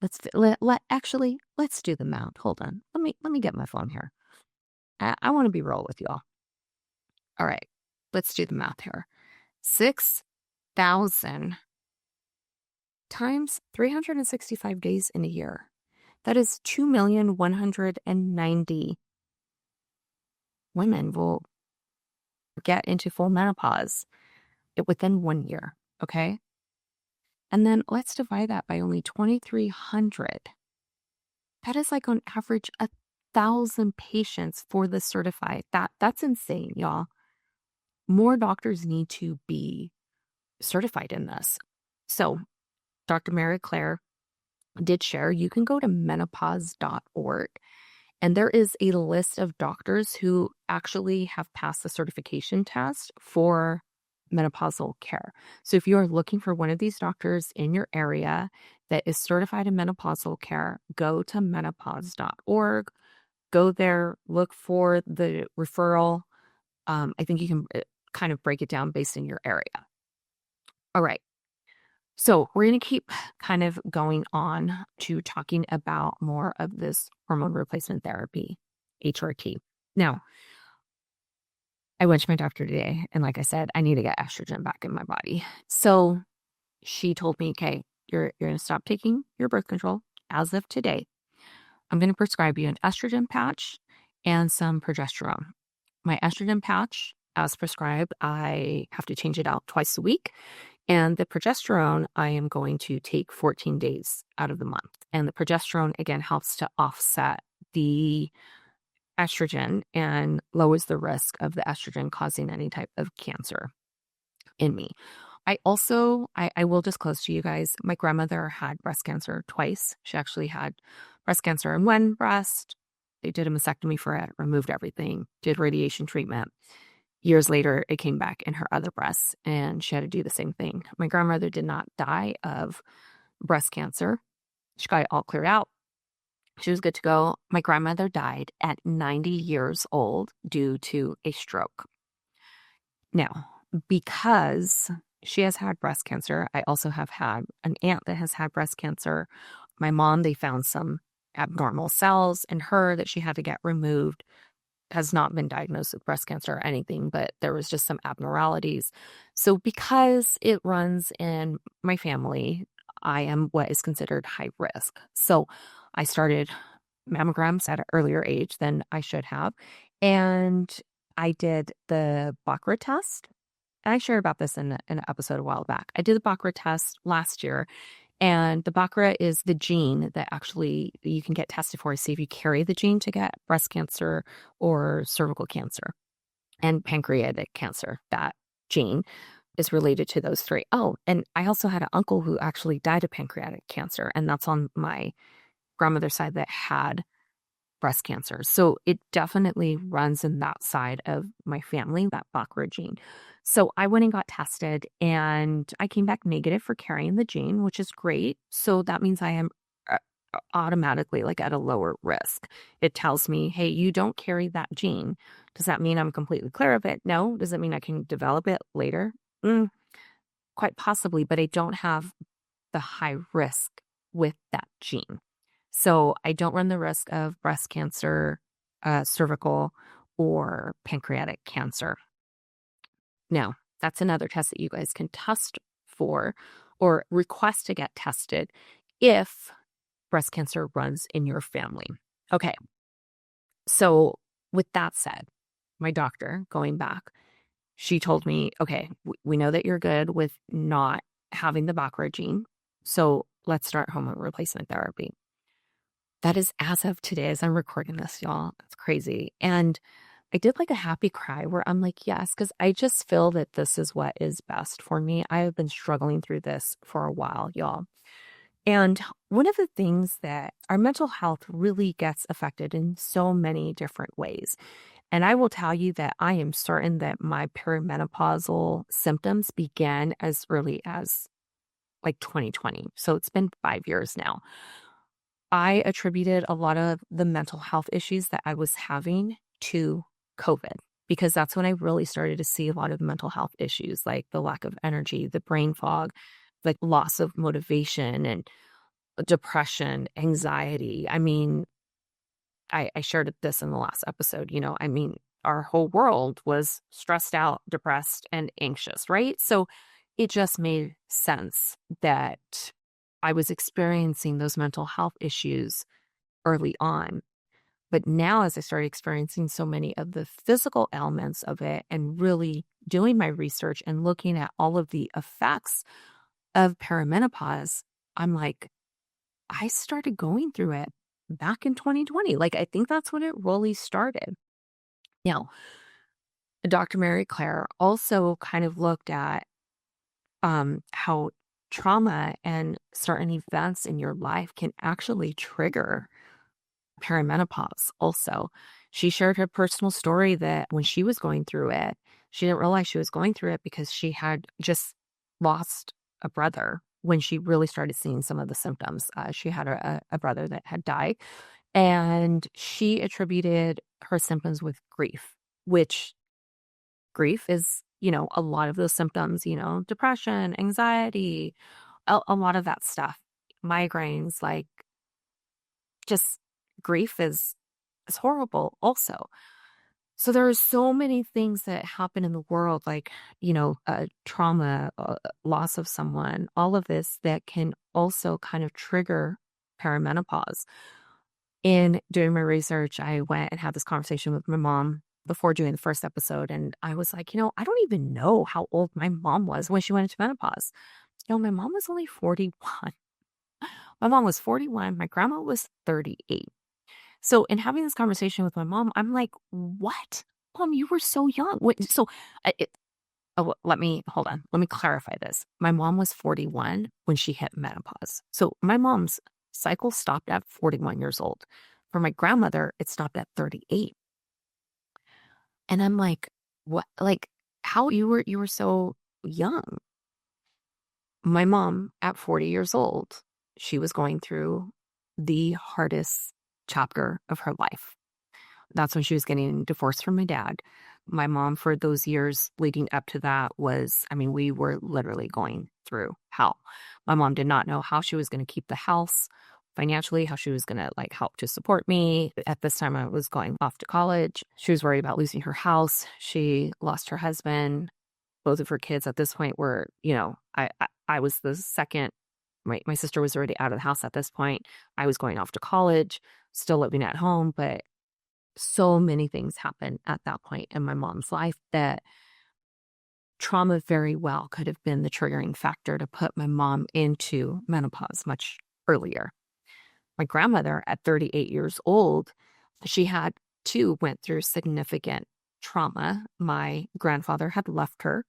B: Let's do the math. Hold on. Let me get my phone here. I want to be real with y'all. All right. Let's do the math here. 6,000 times 365 days in a year. That is 2,190,000 women will get into full menopause within 1 year, okay? And then let's divide that by only 2,300. That is like on average 1,000 patients for the certified. That's insane, y'all. More doctors need to be certified in this. So Dr. Mary Claire did share, you can go to menopause.org. And there is a list of doctors who actually have passed the certification test for menopausal care. So if you are looking for one of these doctors in your area that is certified in menopausal care, go to menopause.org. Go there, look for the referral. I think you can kind of break it down based in your area. All right. So we're going to keep kind of going on to talking about more of this hormone replacement therapy, HRT. Now, I went to my doctor today, and like I said, I need to get estrogen back in my body. So she told me, okay, you're going to stop taking your birth control as of today. I'm going to prescribe you an estrogen patch and some progesterone. My estrogen patch, as prescribed, I have to change it out twice a week. And the progesterone, I am going to take 14 days out of the month. And the progesterone, again, helps to offset the estrogen and lowers the risk of the estrogen causing any type of cancer in me. I will disclose to you guys, my grandmother had breast cancer twice. She actually had breast cancer in one breast. They did a mastectomy for it, removed everything, did radiation treatment. Years later, it came back in her other breast, and she had to do the same thing. My grandmother did not die of breast cancer. She got it all cleared out. She was good to go. My grandmother died at 90 years old due to a stroke. Now, because she has had breast cancer, I also have had an aunt that has had breast cancer. My mom, they found some abnormal cells in her that she had to get removed. Has not been diagnosed with breast cancer or anything, but there was just some abnormalities. So because it runs in my family, I am what is considered high risk. So I started mammograms at an earlier age than I should have. And I did the BACRA test. And I shared about this in an episode a while back. I did the BACRA test last year. And the BACRA is the gene that actually you can get tested for to see if you carry the gene to get breast cancer or cervical cancer and pancreatic cancer. That gene is related to those three. Oh, and I also had an uncle who actually died of pancreatic cancer, and that's on my grandmother's side that had breast cancer. So it definitely runs in that side of my family, that BACRA gene. So I went and got tested, and I came back negative for carrying the gene, which is great. So that means I am automatically like at a lower risk. It tells me, hey, you don't carry that gene. Does that mean I'm completely clear of it? No. Does it mean I can develop it later? Quite possibly, but I don't have the high risk with that gene. So I don't run the risk of breast cancer, cervical, or pancreatic cancer. Now, that's another test that you guys can test for or request to get tested if breast cancer runs in your family. Okay. So with that said, my doctor, going back, she told me, okay, we know that you're good with not having the BACRA gene. So let's start hormone replacement therapy. That is as of today, as I'm recording this, y'all. It's crazy. And I did like a happy cry where I'm like, yes, because I just feel that this is what is best for me. I have been struggling through this for a while, y'all. And one of the things that our mental health really gets affected in so many different ways. And I will tell you that I am certain that my perimenopausal symptoms began as early as like 2020. So it's been 5 years now. I attributed a lot of the mental health issues that I was having to COVID, because that's when I really started to see a lot of mental health issues, like the lack of energy, the brain fog, like loss of motivation and depression, anxiety. I mean, I shared this in the last episode, our whole world was stressed out, depressed, and anxious, right? So it just made sense that I was experiencing those mental health issues early on. But now, as I started experiencing so many of the physical elements of it and really doing my research and looking at all of the effects of perimenopause, I'm like, I started going through it back in 2020. Like, I think that's when it really started. Now, Dr. Mary Claire also kind of looked at how trauma and certain events in your life can actually trigger perimenopause also. She shared her personal story that when she was going through it, she didn't realize she was going through it because she had just lost a brother when she really started seeing some of the symptoms. She had a brother that had died, and she attributed her symptoms with grief, which grief is, a lot of those symptoms, depression, anxiety, a lot of that stuff, migraines, like just grief is horrible also. So there are so many things that happen in the world, like, trauma, loss of someone, all of this that can also kind of trigger perimenopause. In doing my research, I went and had this conversation with my mom before doing the first episode. And I was like, I don't even know how old my mom was when she went into menopause. My mom was only 41. My mom was 41. My grandma was 38. So in having this conversation with my mom, I'm like, what? Mom, you were so young. Let me hold on. Let me clarify this. My mom was 41 when she hit menopause. So my mom's cycle stopped at 41 years old. For my grandmother, it stopped at 38. And I'm like, what? Like, how you were so young? My mom at 40 years old, she was going through the hardest chapter of her life. That's when she was getting divorced from my dad. My mom, for those years leading up to that, we were literally going through hell. My mom did not know how she was going to keep the house financially, how she was going to help to support me. At this time, I was going off to college. She was worried about losing her house. She lost her husband. Both of her kids at this point were, I was the second. My sister was already out of the house at this point. I was going off to college, still living at home, but so many things happened at that point in my mom's life that trauma very well could have been the triggering factor to put my mom into menopause much earlier. My grandmother at 38 years old, she had went through significant trauma. My grandfather had left her.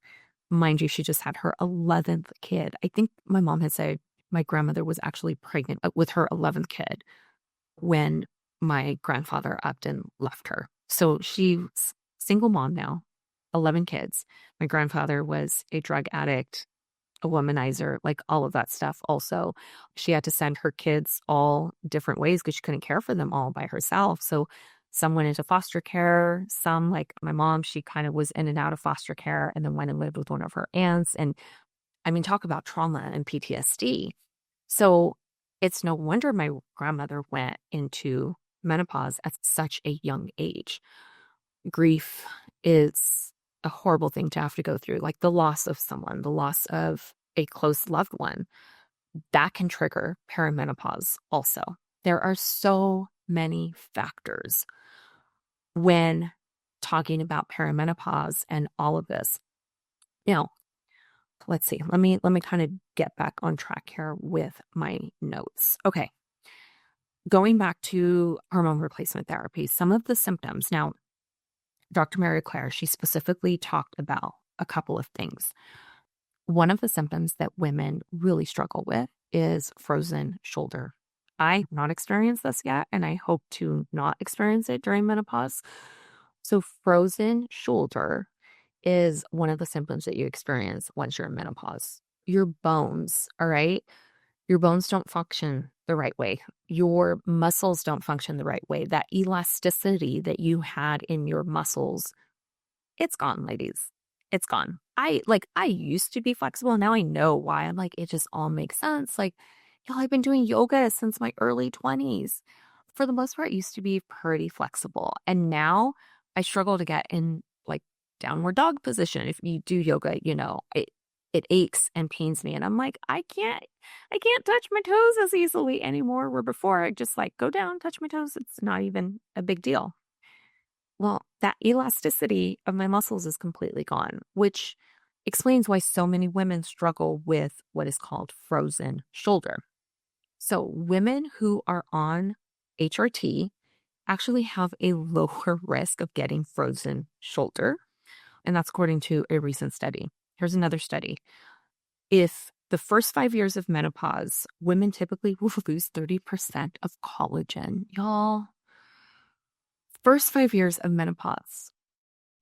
B: Mind you, she just had her 11th kid. I think my mom had said my grandmother was actually pregnant with her 11th kid when my grandfather upped and left her. So she's single mom now, 11 kids. My grandfather was a drug addict, a womanizer, all of that stuff. Also, she had to send her kids all different ways because she couldn't care for them all by herself. So some went into foster care. Some, like my mom, she kind of was in and out of foster care and then went and lived with one of her aunts. And talk about trauma and PTSD. So it's no wonder my grandmother went into menopause at such a young age. Grief is a horrible thing to have to go through, like the loss of someone, the loss of a close loved one. That can trigger perimenopause also. There are so many factors when talking about perimenopause and all of this. Now, let's see. Let me kind of get back on track here with my notes. Okay. Going back to hormone replacement therapy, some of the symptoms. Now, Dr. Mary Claire, she specifically talked about a couple of things. One of the symptoms that women really struggle with is frozen shoulder. I have not experienced this yet, and I hope to not experience it during menopause. So frozen shoulder is one of the symptoms that you experience once you're in menopause. Your bones, all right? Your bones don't function the right way. Your muscles don't function the right way. That elasticity that you had in your muscles, it's gone, ladies. It's gone. I used to be flexible. Now I know why. I'm like, it just all makes sense. I've been doing yoga since my early 20s. For the most part, I used to be pretty flexible. And now I struggle to get in downward dog position. If you do yoga, it aches and pains me. And I'm like, I can't touch my toes as easily anymore. Where before I just go down, touch my toes. It's not even a big deal. Well, that elasticity of my muscles is completely gone, which explains why so many women struggle with what is called frozen shoulder. So women who are on HRT actually have a lower risk of getting frozen shoulder. And that's according to a recent study. Here's another study. If the first 5 years of menopause, women typically will lose 30% of collagen. Y'all, first 5 years of menopause.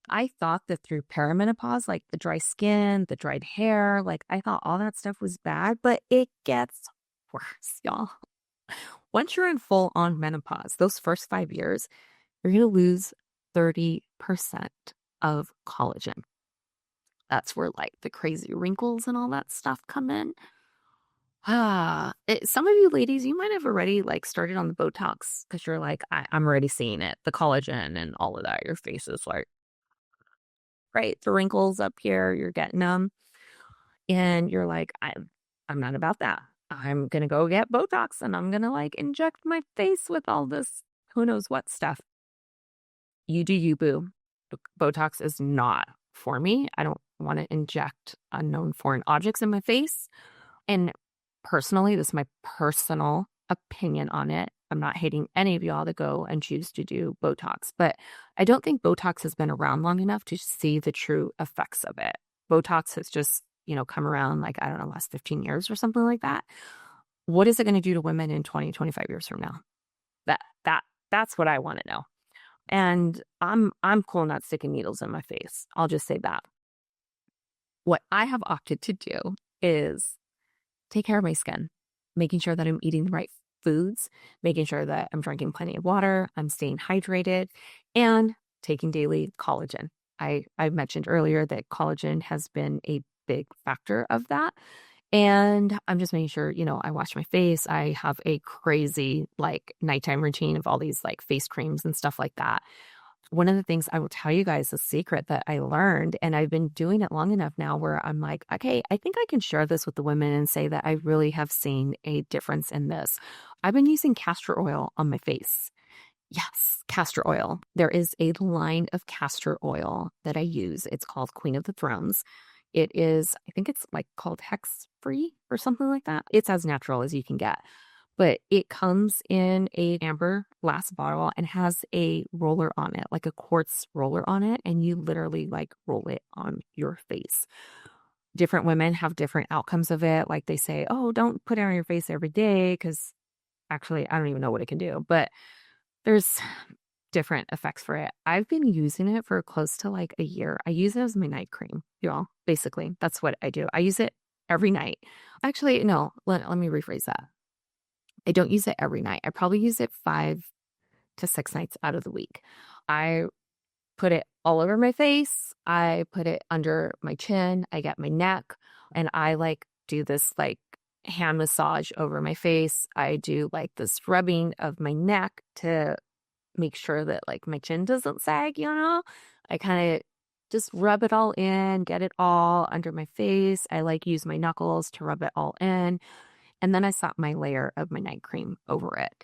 B: I thought that through perimenopause, the dry skin, the dried hair, I thought all that stuff was bad, but it gets worse, y'all. Once you're in full on menopause, those first 5 years, you're going to lose 30% of collagen. That's where the crazy wrinkles and all that stuff come in. Some of you ladies, you might have already started on the Botox because you're I'm already seeing it, the collagen and all of that. Your face is right, the wrinkles up here, you're getting them. And you're I'm not about that. I'm going to go get Botox and I'm going to inject my face with all this who knows what stuff. You do you, boo. Botox is not for me. I don't want to inject unknown foreign objects in my face. And personally, this is my personal opinion on it. I'm not hating any of y'all that go and choose to do Botox, but I don't think Botox has been around long enough to see the true effects of it. Botox has just, come around last 15 years or something like that. What is it going to do to women in 20, 25 years from now? That that that's what I want to know. And I'm cool not sticking needles in my face. I'll just say that. What I have opted to do is take care of my skin, making sure that I'm eating the right foods, making sure that I'm drinking plenty of water, I'm staying hydrated, and taking daily collagen. I mentioned earlier that collagen has been a big factor of that. And I'm just making sure, I wash my face. I have a crazy like nighttime routine of all these like face creams and stuff like that. One of the things I will tell you guys, a secret that I learned, and I've been doing it long enough now where I'm like, okay, I think I can share this with the women and say that I really have seen a difference in this. I've been using castor oil on my face. Yes, castor oil. There is a line of castor oil that I use. It's called Queen of the Thrones. It is, I think it's like called hex free or something like that. It's as natural as you can get, but it comes in a amber glass bottle and has a roller on it, like a quartz roller on it. And you literally like roll it on your face. Different women have different outcomes of it. Like they say, oh, don't put it on your face every day because actually, I don't even know what it can do, but there's different effects for it. I've been using it for close to like a year. I use it as my night cream, y'all. Basically, that's what I do. I use it every night. Actually, no, let me rephrase that. I don't use it every night. I probably use it 5 to 6 nights out of the week. I put it all over my face. I put it under my chin. I get my neck, and I like do this like hand massage over my face. I do like this rubbing of my neck to make sure that like my chin doesn't sag. I kind of just rub it all in, get it all under my face. I like use my knuckles to rub it all in. And then I slap my layer of my night cream over it.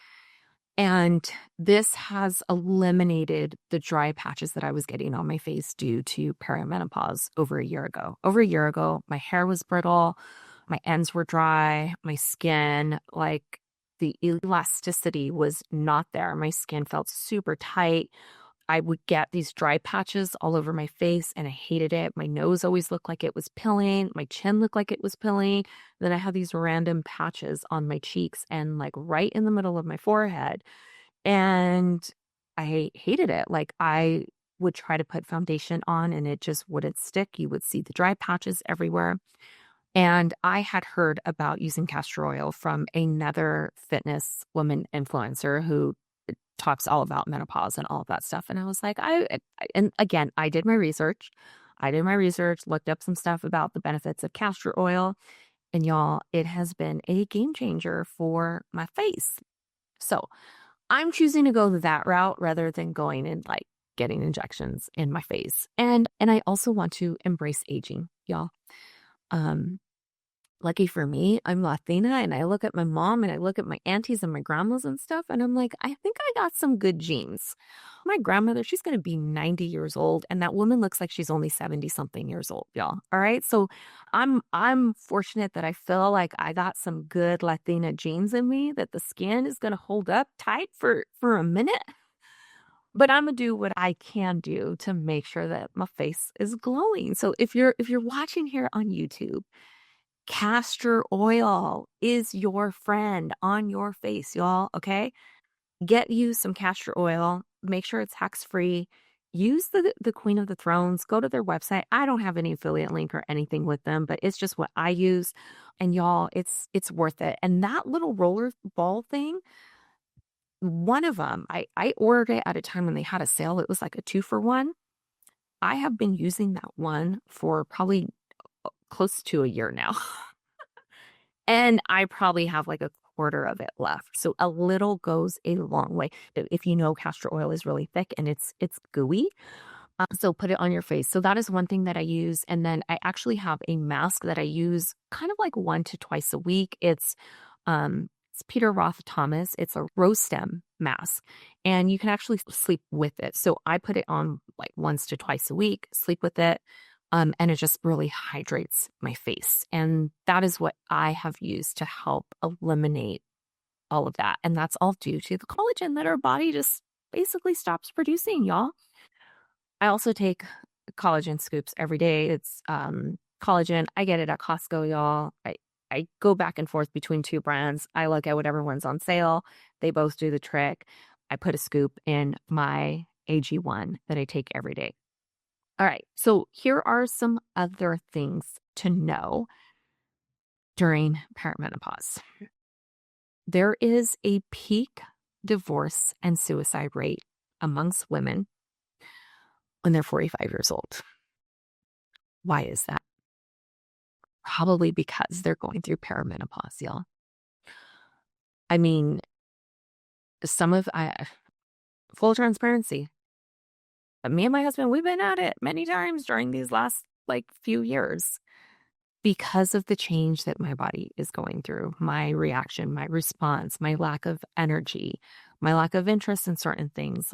B: And this has eliminated the dry patches that I was getting on my face due to perimenopause over a year ago. Over a year ago, my hair was brittle, my ends were dry, my skin, like the elasticity was not there. My skin felt super tight. I would get these dry patches all over my face and I hated it. My nose always looked like it was pilling. My chin looked like it was pilling. Then I had these random patches on my cheeks and like right in the middle of my forehead. And I hated it. Like I would try to put foundation on and it just wouldn't stick. You would see the dry patches everywhere. And I had heard about using castor oil from another fitness woman influencer who talks all about menopause and all of that stuff. And I was like, and again, I did my research. Looked up some stuff about the benefits of castor oil. And y'all, it has been a game changer for my face. So I'm choosing to go that route rather than going and like getting injections in my face. And I also want to embrace aging, y'all. Lucky for me, I'm Latina and I look at my mom and I look at my aunties and my grandmas and stuff. And I'm like, I think I got some good genes. My grandmother, she's going to be 90 years old. And that woman looks like she's only 70 something years old, y'all. All right. So I'm fortunate that I feel like I got some good Latina genes in me, that the skin is going to hold up tight for a minute. But I'm going to do what I can do to make sure that my face is glowing. So if you're watching here on YouTube, castor oil is your friend on your face, y'all. Okay. Get you some castor oil. Make sure it's hex free. Use the Queen of the Thrones. Go to their website. I don't have any affiliate link or anything with them, but it's just what I use. And y'all, it's worth it. And that little roller ball thing, one of them, I ordered it at a time when they had a sale. It was like a 2-for-1. I have been using that one for probably close to a year now. And I probably have like a quarter of it left. So a little goes a long way. If you know castor oil is really thick and it's gooey. So put it on your face. So that is one thing that I use. And then I actually have a mask that I use kind of like 1 to twice a week. It's Peter Roth Thomas. It's a rose stem mask and you can actually sleep with it. So I put it on like once to twice a week, sleep with it. And it just really hydrates my face. And that is what I have used to help eliminate all of that. And that's all due to the collagen that our body just basically stops producing, y'all. I also take collagen scoops every day. It's collagen. I get it at Costco, y'all. I go back and forth between two brands. I look at whatever one's on sale. They both do the trick. I put a scoop in my AG1 that I take every day. All right. So here are some other things to know during perimenopause. There is a peak divorce and suicide rate amongst women when they're 45 years old. Why is that? Probably because they're going through perimenopause, y'all. I mean, full transparency, me and my husband, we've been at it many times during these last few years because of the change that my body is going through, my reaction, my response, my lack of energy, my lack of interest in certain things.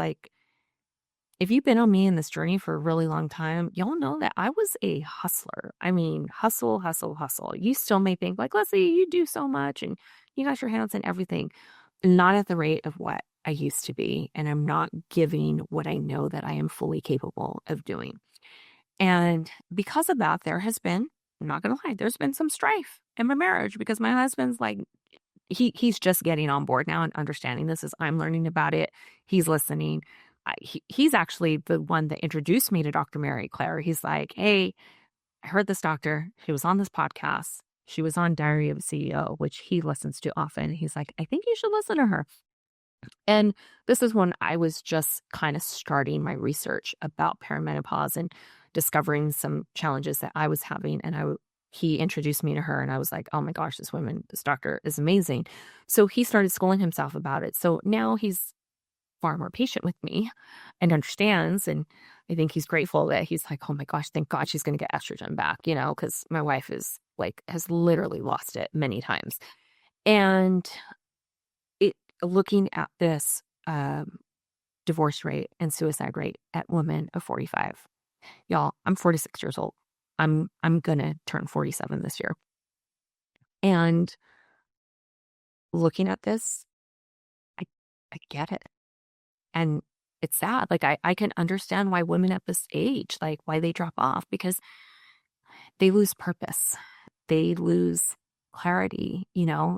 B: If you've been on me in this journey for a really long time, y'all know that I was a hustler. I mean, hustle, hustle, hustle. You still may think Leslie, you do so much and you got your hands in everything. Not at the rate of what I used to be. And I'm not giving what I know that I am fully capable of doing. And because of that, there has been, I'm not going to lie, there's been some strife in my marriage because my husband's he's just getting on board now and understanding this as I'm learning about it. He's listening. He's actually the one that introduced me to Dr. Mary Claire. He's like, hey, I heard this doctor. She was on this podcast. She was on Diary of a CEO, which he listens to often. He's like, I think you should listen to her. And this is when I was just kind of starting my research about perimenopause and discovering some challenges that I was having. And he introduced me to her and I was like, oh my gosh, this doctor is amazing. So he started schooling himself about it. So now he's far more patient with me and understands. And I think he's grateful that he's like, oh my gosh, thank God she's going to get estrogen back, because my wife has literally lost it many times. And looking at this divorce rate and suicide rate at women of 45, y'all, I'm 46 years old. I'm gonna turn 47 this year. And looking at this, I get it. And it's sad. I can understand why women at this age, why they drop off, because they lose purpose. They lose clarity,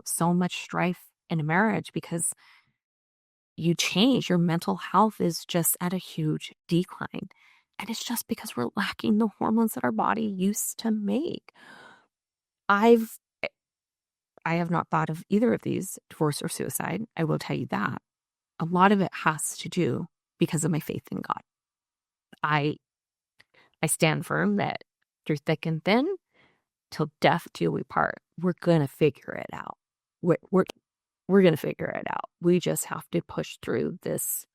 B: so much strife in a marriage because you change. Your mental health is just at a huge decline. And it's just because we're lacking the hormones that our body used to make. I have not thought of either of these, divorce or suicide. I will tell you that. A lot of it has to do because of my faith in God. I stand firm that through thick and thin, till death do we part, we're going to figure it out. We're going to figure it out. We just have to push through this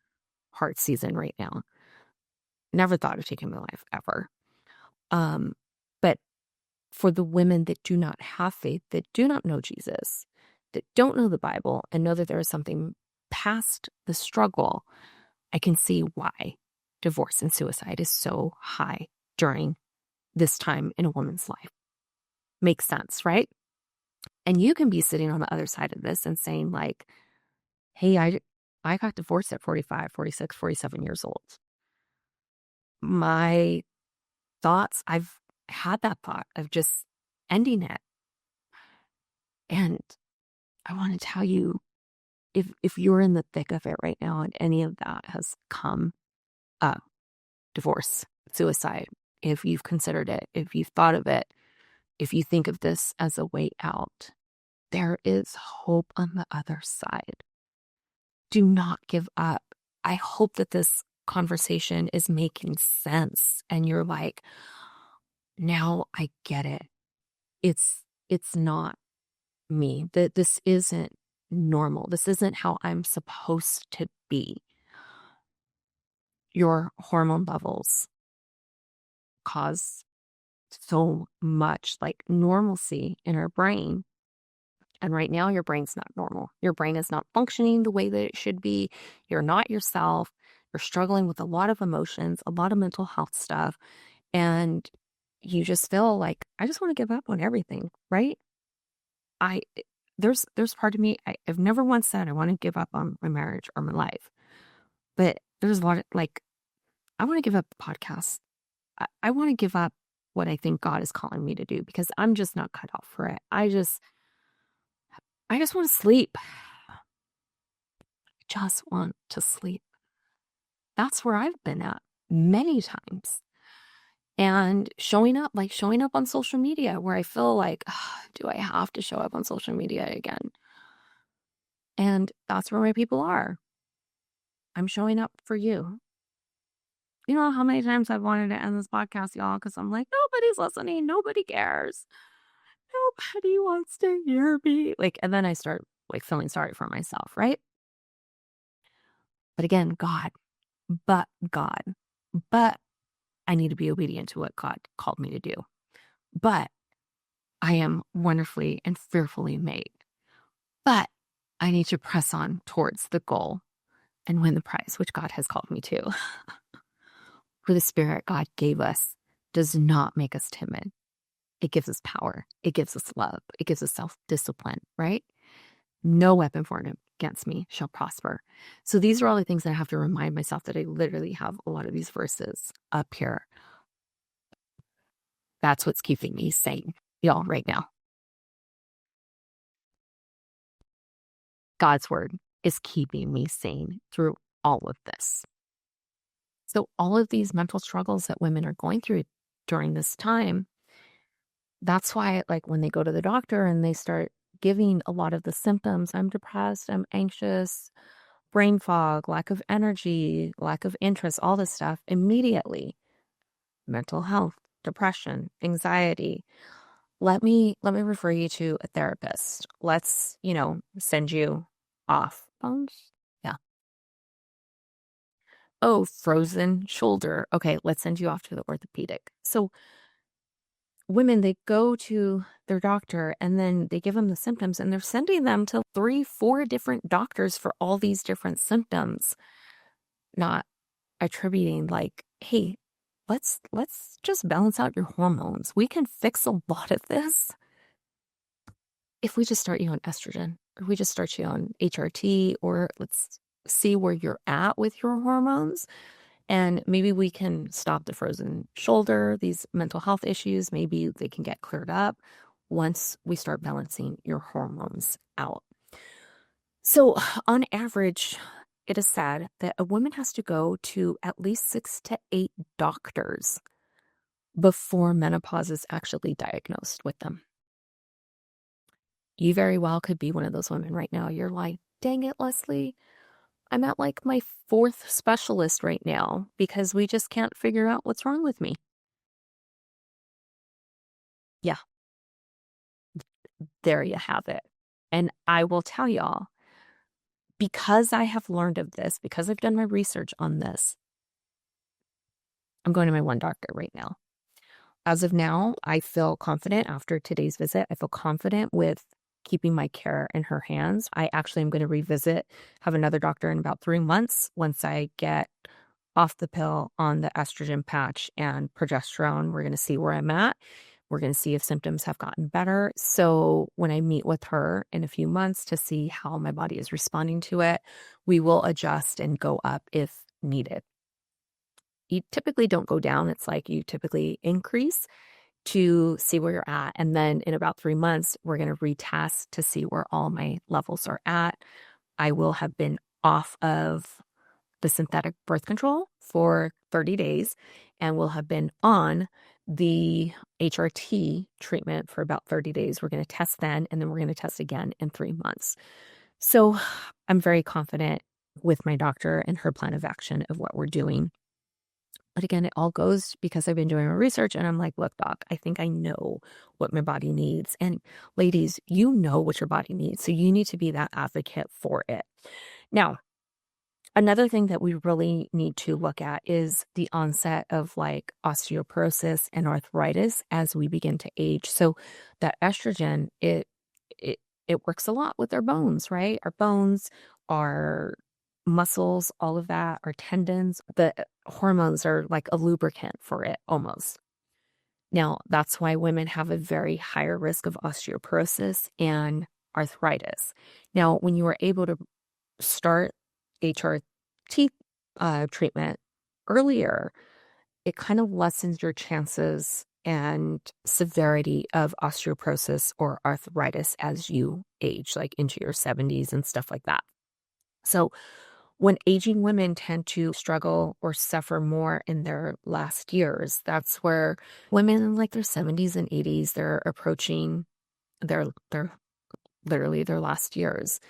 B: hard season right now. Never thought of taking my life ever. But for the women that do not have faith, that do not know Jesus, that don't know the Bible and know that there is something past the struggle, I can see why divorce and suicide is so high during this time in a woman's life. Makes sense, right? And you can be sitting on the other side of this and saying hey, I got divorced at 45, 46, 47 years old. My thoughts, I've had that thought of just ending it. And I want to tell you, if you're in the thick of it right now and any of that has come up, divorce, suicide, if you've considered it, if you've thought of it, if you think of this as a way out, there is hope on the other side. Do not give up. I hope that this conversation is making sense and you're like, now I get it. It's not me. That this isn't normal. This isn't how I'm supposed to be. Your hormone levels cause so much normalcy in our brain. And right now your brain's not normal. Your brain is not functioning the way that it should be. You're not yourself. You're struggling with a lot of emotions, a lot of mental health stuff. And you just feel like, I just want to give up on everything, right? There's part of me, I've never once said I want to give up on my marriage or my life. But there's a lot of I want to give up the podcast. I want to give up what I think God is calling me to do because I'm just not cut out for it. I just want to sleep. I just want to sleep. That's where I've been at many times. And showing up on social media where I feel like, do I have to show up on social media again? And that's where my people are. I'm showing up for you. You know how many times I've wanted to end this podcast, y'all, because I'm like, nobody's listening. Nobody cares. Nobody wants to hear me. And then I start feeling sorry for myself, right? But again, but I need to be obedient to what God called me to do. But I am wonderfully and fearfully made. But I need to press on towards the goal and win the prize, which God has called me to. For the spirit God gave us does not make us timid. It gives us power. It gives us love. It gives us self-discipline, right? No weapon formed against me shall prosper. So these are all the things that I have to remind myself that I literally have a lot of these verses up here. That's what's keeping me sane, y'all, right now. God's word is keeping me sane through all of this. So all of these mental struggles that women are going through during this time, that's why when they go to the doctor and they start giving a lot of the symptoms, I'm depressed, I'm anxious, brain fog, lack of energy, lack of interest, all this stuff, immediately mental health, depression, anxiety. Let me refer you to a therapist. Let's, send you off. Yeah. Oh, frozen shoulder. Okay, let's send you off to the orthopedic. So women, they go to their doctor and then they give them the symptoms and they're sending them to 3-4 different doctors for all these different symptoms, not attributing hey, let's just balance out your hormones. We can fix a lot of this if we just start you on estrogen, or we just start you on HRT, or let's see where you're at with your hormones. And maybe we can stop the frozen shoulder, these mental health issues. Maybe they can get cleared up once we start balancing your hormones out. So on average, it is said that a woman has to go to at least 6 to 8 doctors before menopause is actually diagnosed with them. You very well could be one of those women right now. You're like, dang it, Leslie. I'm at my 4th specialist right now because we just can't figure out what's wrong with me. Yeah, there you have it. And I will tell y'all, because I have learned of this, because I've done my research on this, I'm going to my one doctor right now. As of now, I feel confident after today's visit. I feel confident with keeping my care in her hands. I actually am going to have another doctor in about 3 months once I get off the pill on the estrogen patch and progesterone. We're going to see where I'm at. We're going to see if symptoms have gotten better. So when I meet with her in a few months to see how my body is responding to it, we will adjust and go up if needed. You typically don't go down. It's you typically increase to see where you're at. And then in about 3 months, we're going to retest to see where all my levels are at. I will have been off of the synthetic birth control for 30 days and will have been on the HRT treatment for about 30 days. We're going to test then, and then we're going to test again in 3 months. So I'm very confident with my doctor and her plan of action of what we're doing. But again, it all goes because I've been doing my research and I'm like, look, doc, I think I know what my body needs. And ladies, you know what your body needs. So you need to be that advocate for it. Now, another thing that we really need to look at is the onset of osteoporosis and arthritis as we begin to age. So that estrogen, it works a lot with our bones, right? Our bones, our muscles, all of that, our tendons, the hormones are like a lubricant for it almost. Now, that's why women have a very higher risk of osteoporosis and arthritis. Now, when you are able to start HRT treatment earlier, it kind of lessens your chances and severity of osteoporosis or arthritis as you age, like into your 70s and stuff like that. So when aging women tend to struggle or suffer more in their last years, that's where women in like their 70s and 80s, they're approaching their literally their last years.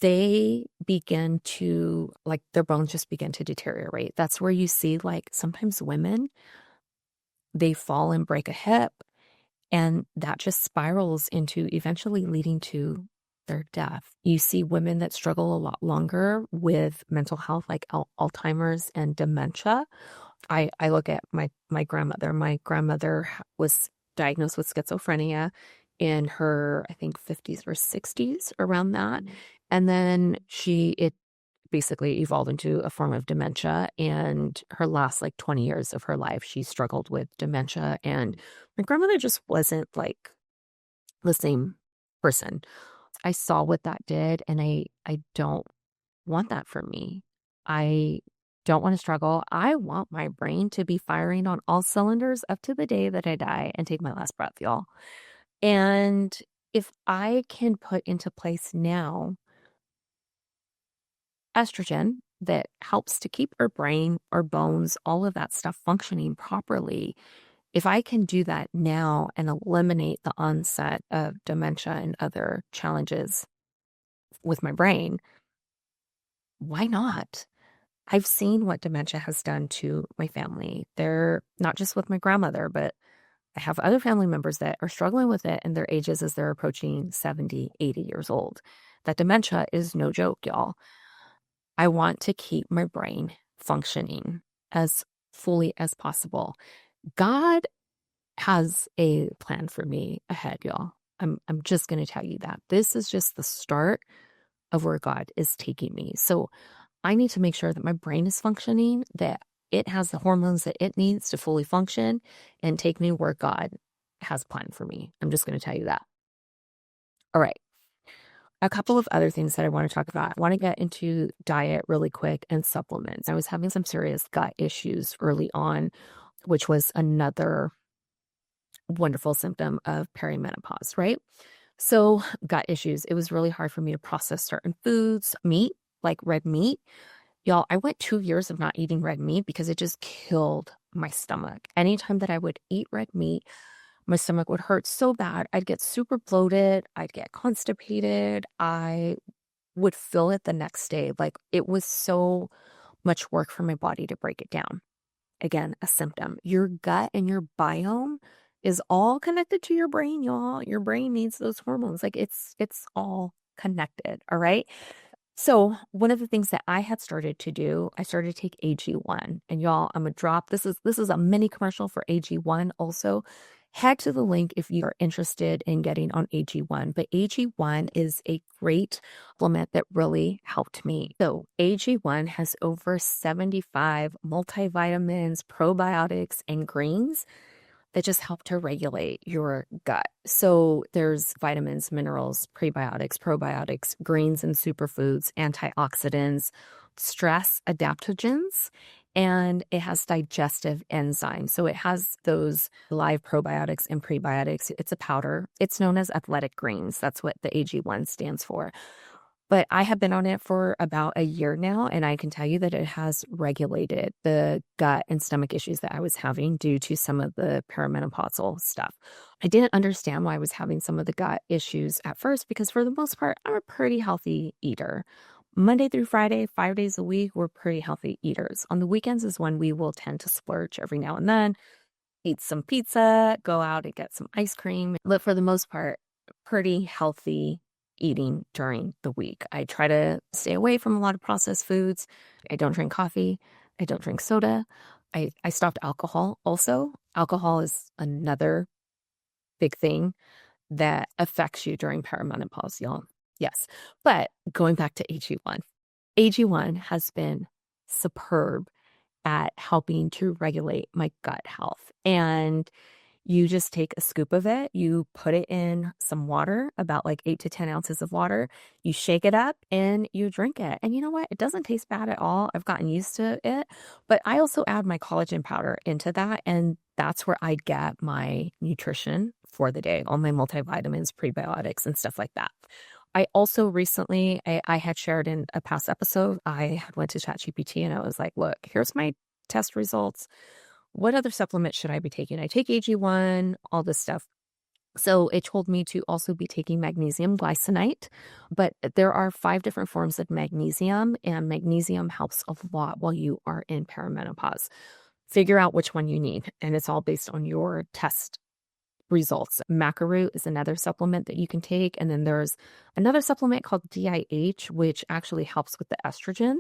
B: They begin to, like, their bones just begin to deteriorate. That's where you see, like, sometimes women, they fall and break a hip, and that just spirals into eventually leading to their death. You see women that struggle a lot longer with mental health, like Alzheimer's and dementia. I look at my grandmother. My grandmother was diagnosed with schizophrenia in her, I think, 50s or 60s, around that. And then it basically evolved into a form of dementia. And her last like 20 years of her life, she struggled with dementia. And my grandmother just wasn't like the same person. I saw what that did, and I don't want that for me. I don't want to struggle. I want my brain to be firing on all cylinders up to the day that I die and take my last breath, y'all. And if I can put into place now estrogen that helps to keep our brain, our bones, all of that stuff functioning properly, if I can do that now and eliminate the onset of dementia and other challenges with my brain, why not? I've seen what dementia has done to my family. They're not just with my grandmother, but I have other family members that are struggling with it in their ages as they're approaching 70, 80 years old. That dementia is no joke, y'all. I want to keep my brain functioning as fully as possible. God has a plan for me ahead, y'all. I'm just going to tell you that. This is just the start of where God is taking me. So I need to make sure that my brain is functioning, that it has the hormones that it needs to fully function and take me where God has planned for me. I'm just going to tell you that. All right. A couple of other things that I want to talk about. I want to get into diet really quick and supplements. I was having some serious gut issues early on, which was another wonderful symptom of perimenopause, right? So gut issues, it was really hard for me to process certain foods, meat, like red meat. Y'all, I went 2 years of not eating red meat because it just killed my stomach. Anytime that I would eat red meat, my stomach would hurt so bad. I'd get super bloated. I'd get constipated. I would feel it the next day. Like, it was so much work for my body to break it down. Again, a symptom. Your gut and your biome is all connected to your brain, y'all. Your brain needs those hormones. Like, it's all connected. All right. So one of the things that I had started to do, I started to take AG1. And y'all, I'm gonna drop this is a mini commercial for AG1 also. Head to the link if you are interested in getting on AG1. But AG1 is a great supplement that really helped me. So AG1 has over 75 multivitamins, probiotics, and greens that just help to regulate your gut. So there's vitamins, minerals, prebiotics, probiotics, greens and superfoods, antioxidants, stress adaptogens, and it has digestive enzymes. So it has those live probiotics and prebiotics. It's a powder. It's known as athletic greens. That's what the AG1 stands for. But I have been on it for about a year now, and I can tell you that it has regulated the gut and stomach issues that I was having due to some of the perimenopausal stuff. I didn't understand why I was having some of the gut issues at first because for the most part, I'm a pretty healthy eater. Monday through Friday, 5 days a week, we're pretty healthy eaters. On the weekends is when we will tend to splurge every now and then, eat some pizza, go out and get some ice cream. But for the most part, pretty healthy eating during the week. I try to stay away from a lot of processed foods. I don't drink coffee. I don't drink soda. I stopped alcohol also. Alcohol is another big thing that affects you during perimenopause, y'all. Yes. But going back to AG1, AG1 has been superb at helping to regulate my gut health. And You just take a scoop of it, you put it in some water, about like 8 to 10 ounces of water, you shake it up and you drink it. And you know what? It doesn't taste bad at all. I've gotten used to it, but I also add my collagen powder into that. And that's where I get my nutrition for the day, all my multivitamins, prebiotics, and stuff like that. I also recently, I had shared in a past episode, I had went to ChatGPT and I was like, look, here's my test results. What other supplements should I be taking? I take AG1, all this stuff. So it told me to also be taking magnesium glycinate, but there are 5 different forms of magnesium, and magnesium helps a lot while you are in perimenopause. Figure out which one you need, and it's all based on your test results. Macaroot is another supplement that you can take. And then there's another supplement called DIH, which actually helps with the estrogen.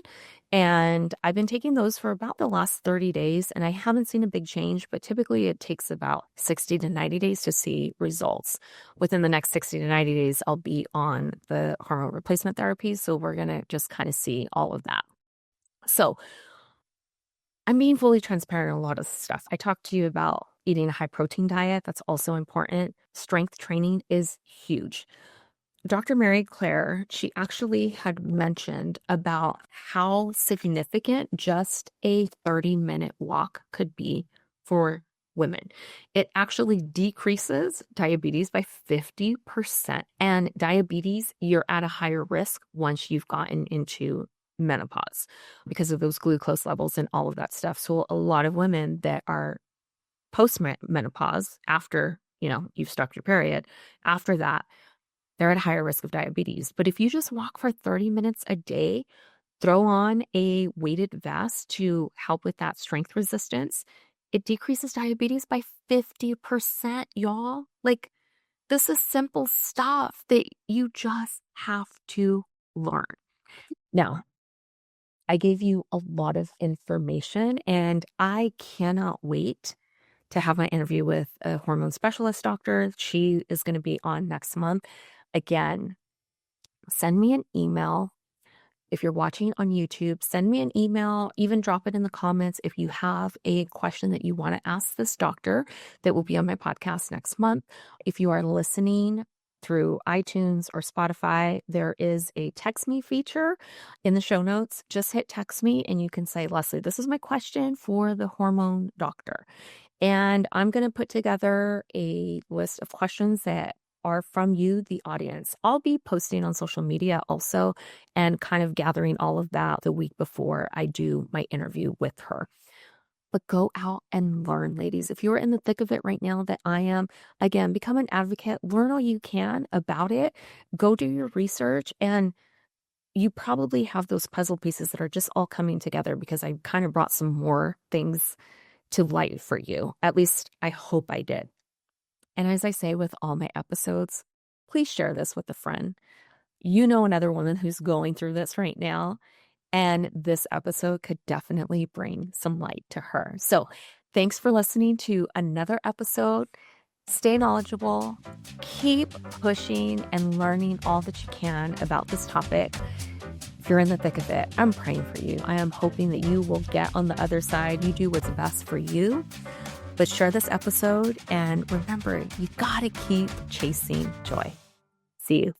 B: And I've been taking those for about the last 30 days, and I haven't seen a big change, but typically it takes about 60 to 90 days to see results. Within the next 60 to 90 days, I'll be on the hormone replacement therapy. So we're going to just kind of see all of that. So I'm being fully transparent on a lot of stuff. I talked to you about eating a high protein diet. That's also important. Strength training is huge. Dr. Mary Claire, she actually had mentioned about how significant just a 30-minute walk could be for women. It actually decreases diabetes by 50%. And diabetes, you're at a higher risk once you've gotten into menopause because of those glucose levels and all of that stuff. So a lot of women that are post-menopause, after, you've stopped your period, after that, they're at a higher risk of diabetes. But if you just walk for 30 minutes a day, throw on a weighted vest to help with that strength resistance, it decreases diabetes by 50%, y'all. Like, this is simple stuff that you just have to learn. Now, I gave you a lot of information, and I cannot wait to have my interview with a hormone specialist doctor. She is going to be on next month. Again, send me an email. If you're watching on YouTube, send me an email, even drop it in the comments if you have a question that you want to ask this doctor that will be on my podcast next month. If you are listening through iTunes or Spotify, there is a text me feature in the show notes. Just hit text me and you can say, Leslie, this is my question for the hormone doctor. And I'm going to put together a list of questions that are from you, the audience. I'll be posting on social media also and kind of gathering all of that the week before I do my interview with her. But go out and learn, ladies. If you're in the thick of it right now that I am, again, become an advocate, learn all you can about it, go do your research, and you probably have those puzzle pieces that are just all coming together because I kind of brought some more things to light for you. At least I hope I did. And as I say with all my episodes, please share this with a friend. You know another woman who's going through this right now, and this episode could definitely bring some light to her. So thanks for listening to another episode. Stay knowledgeable, keep pushing and learning all that you can about this topic. If you're in the thick of it, I'm praying for you. I am hoping that you will get on the other side. You do what's best for you. But share this episode, and remember, you gotta keep chasing joy. See you.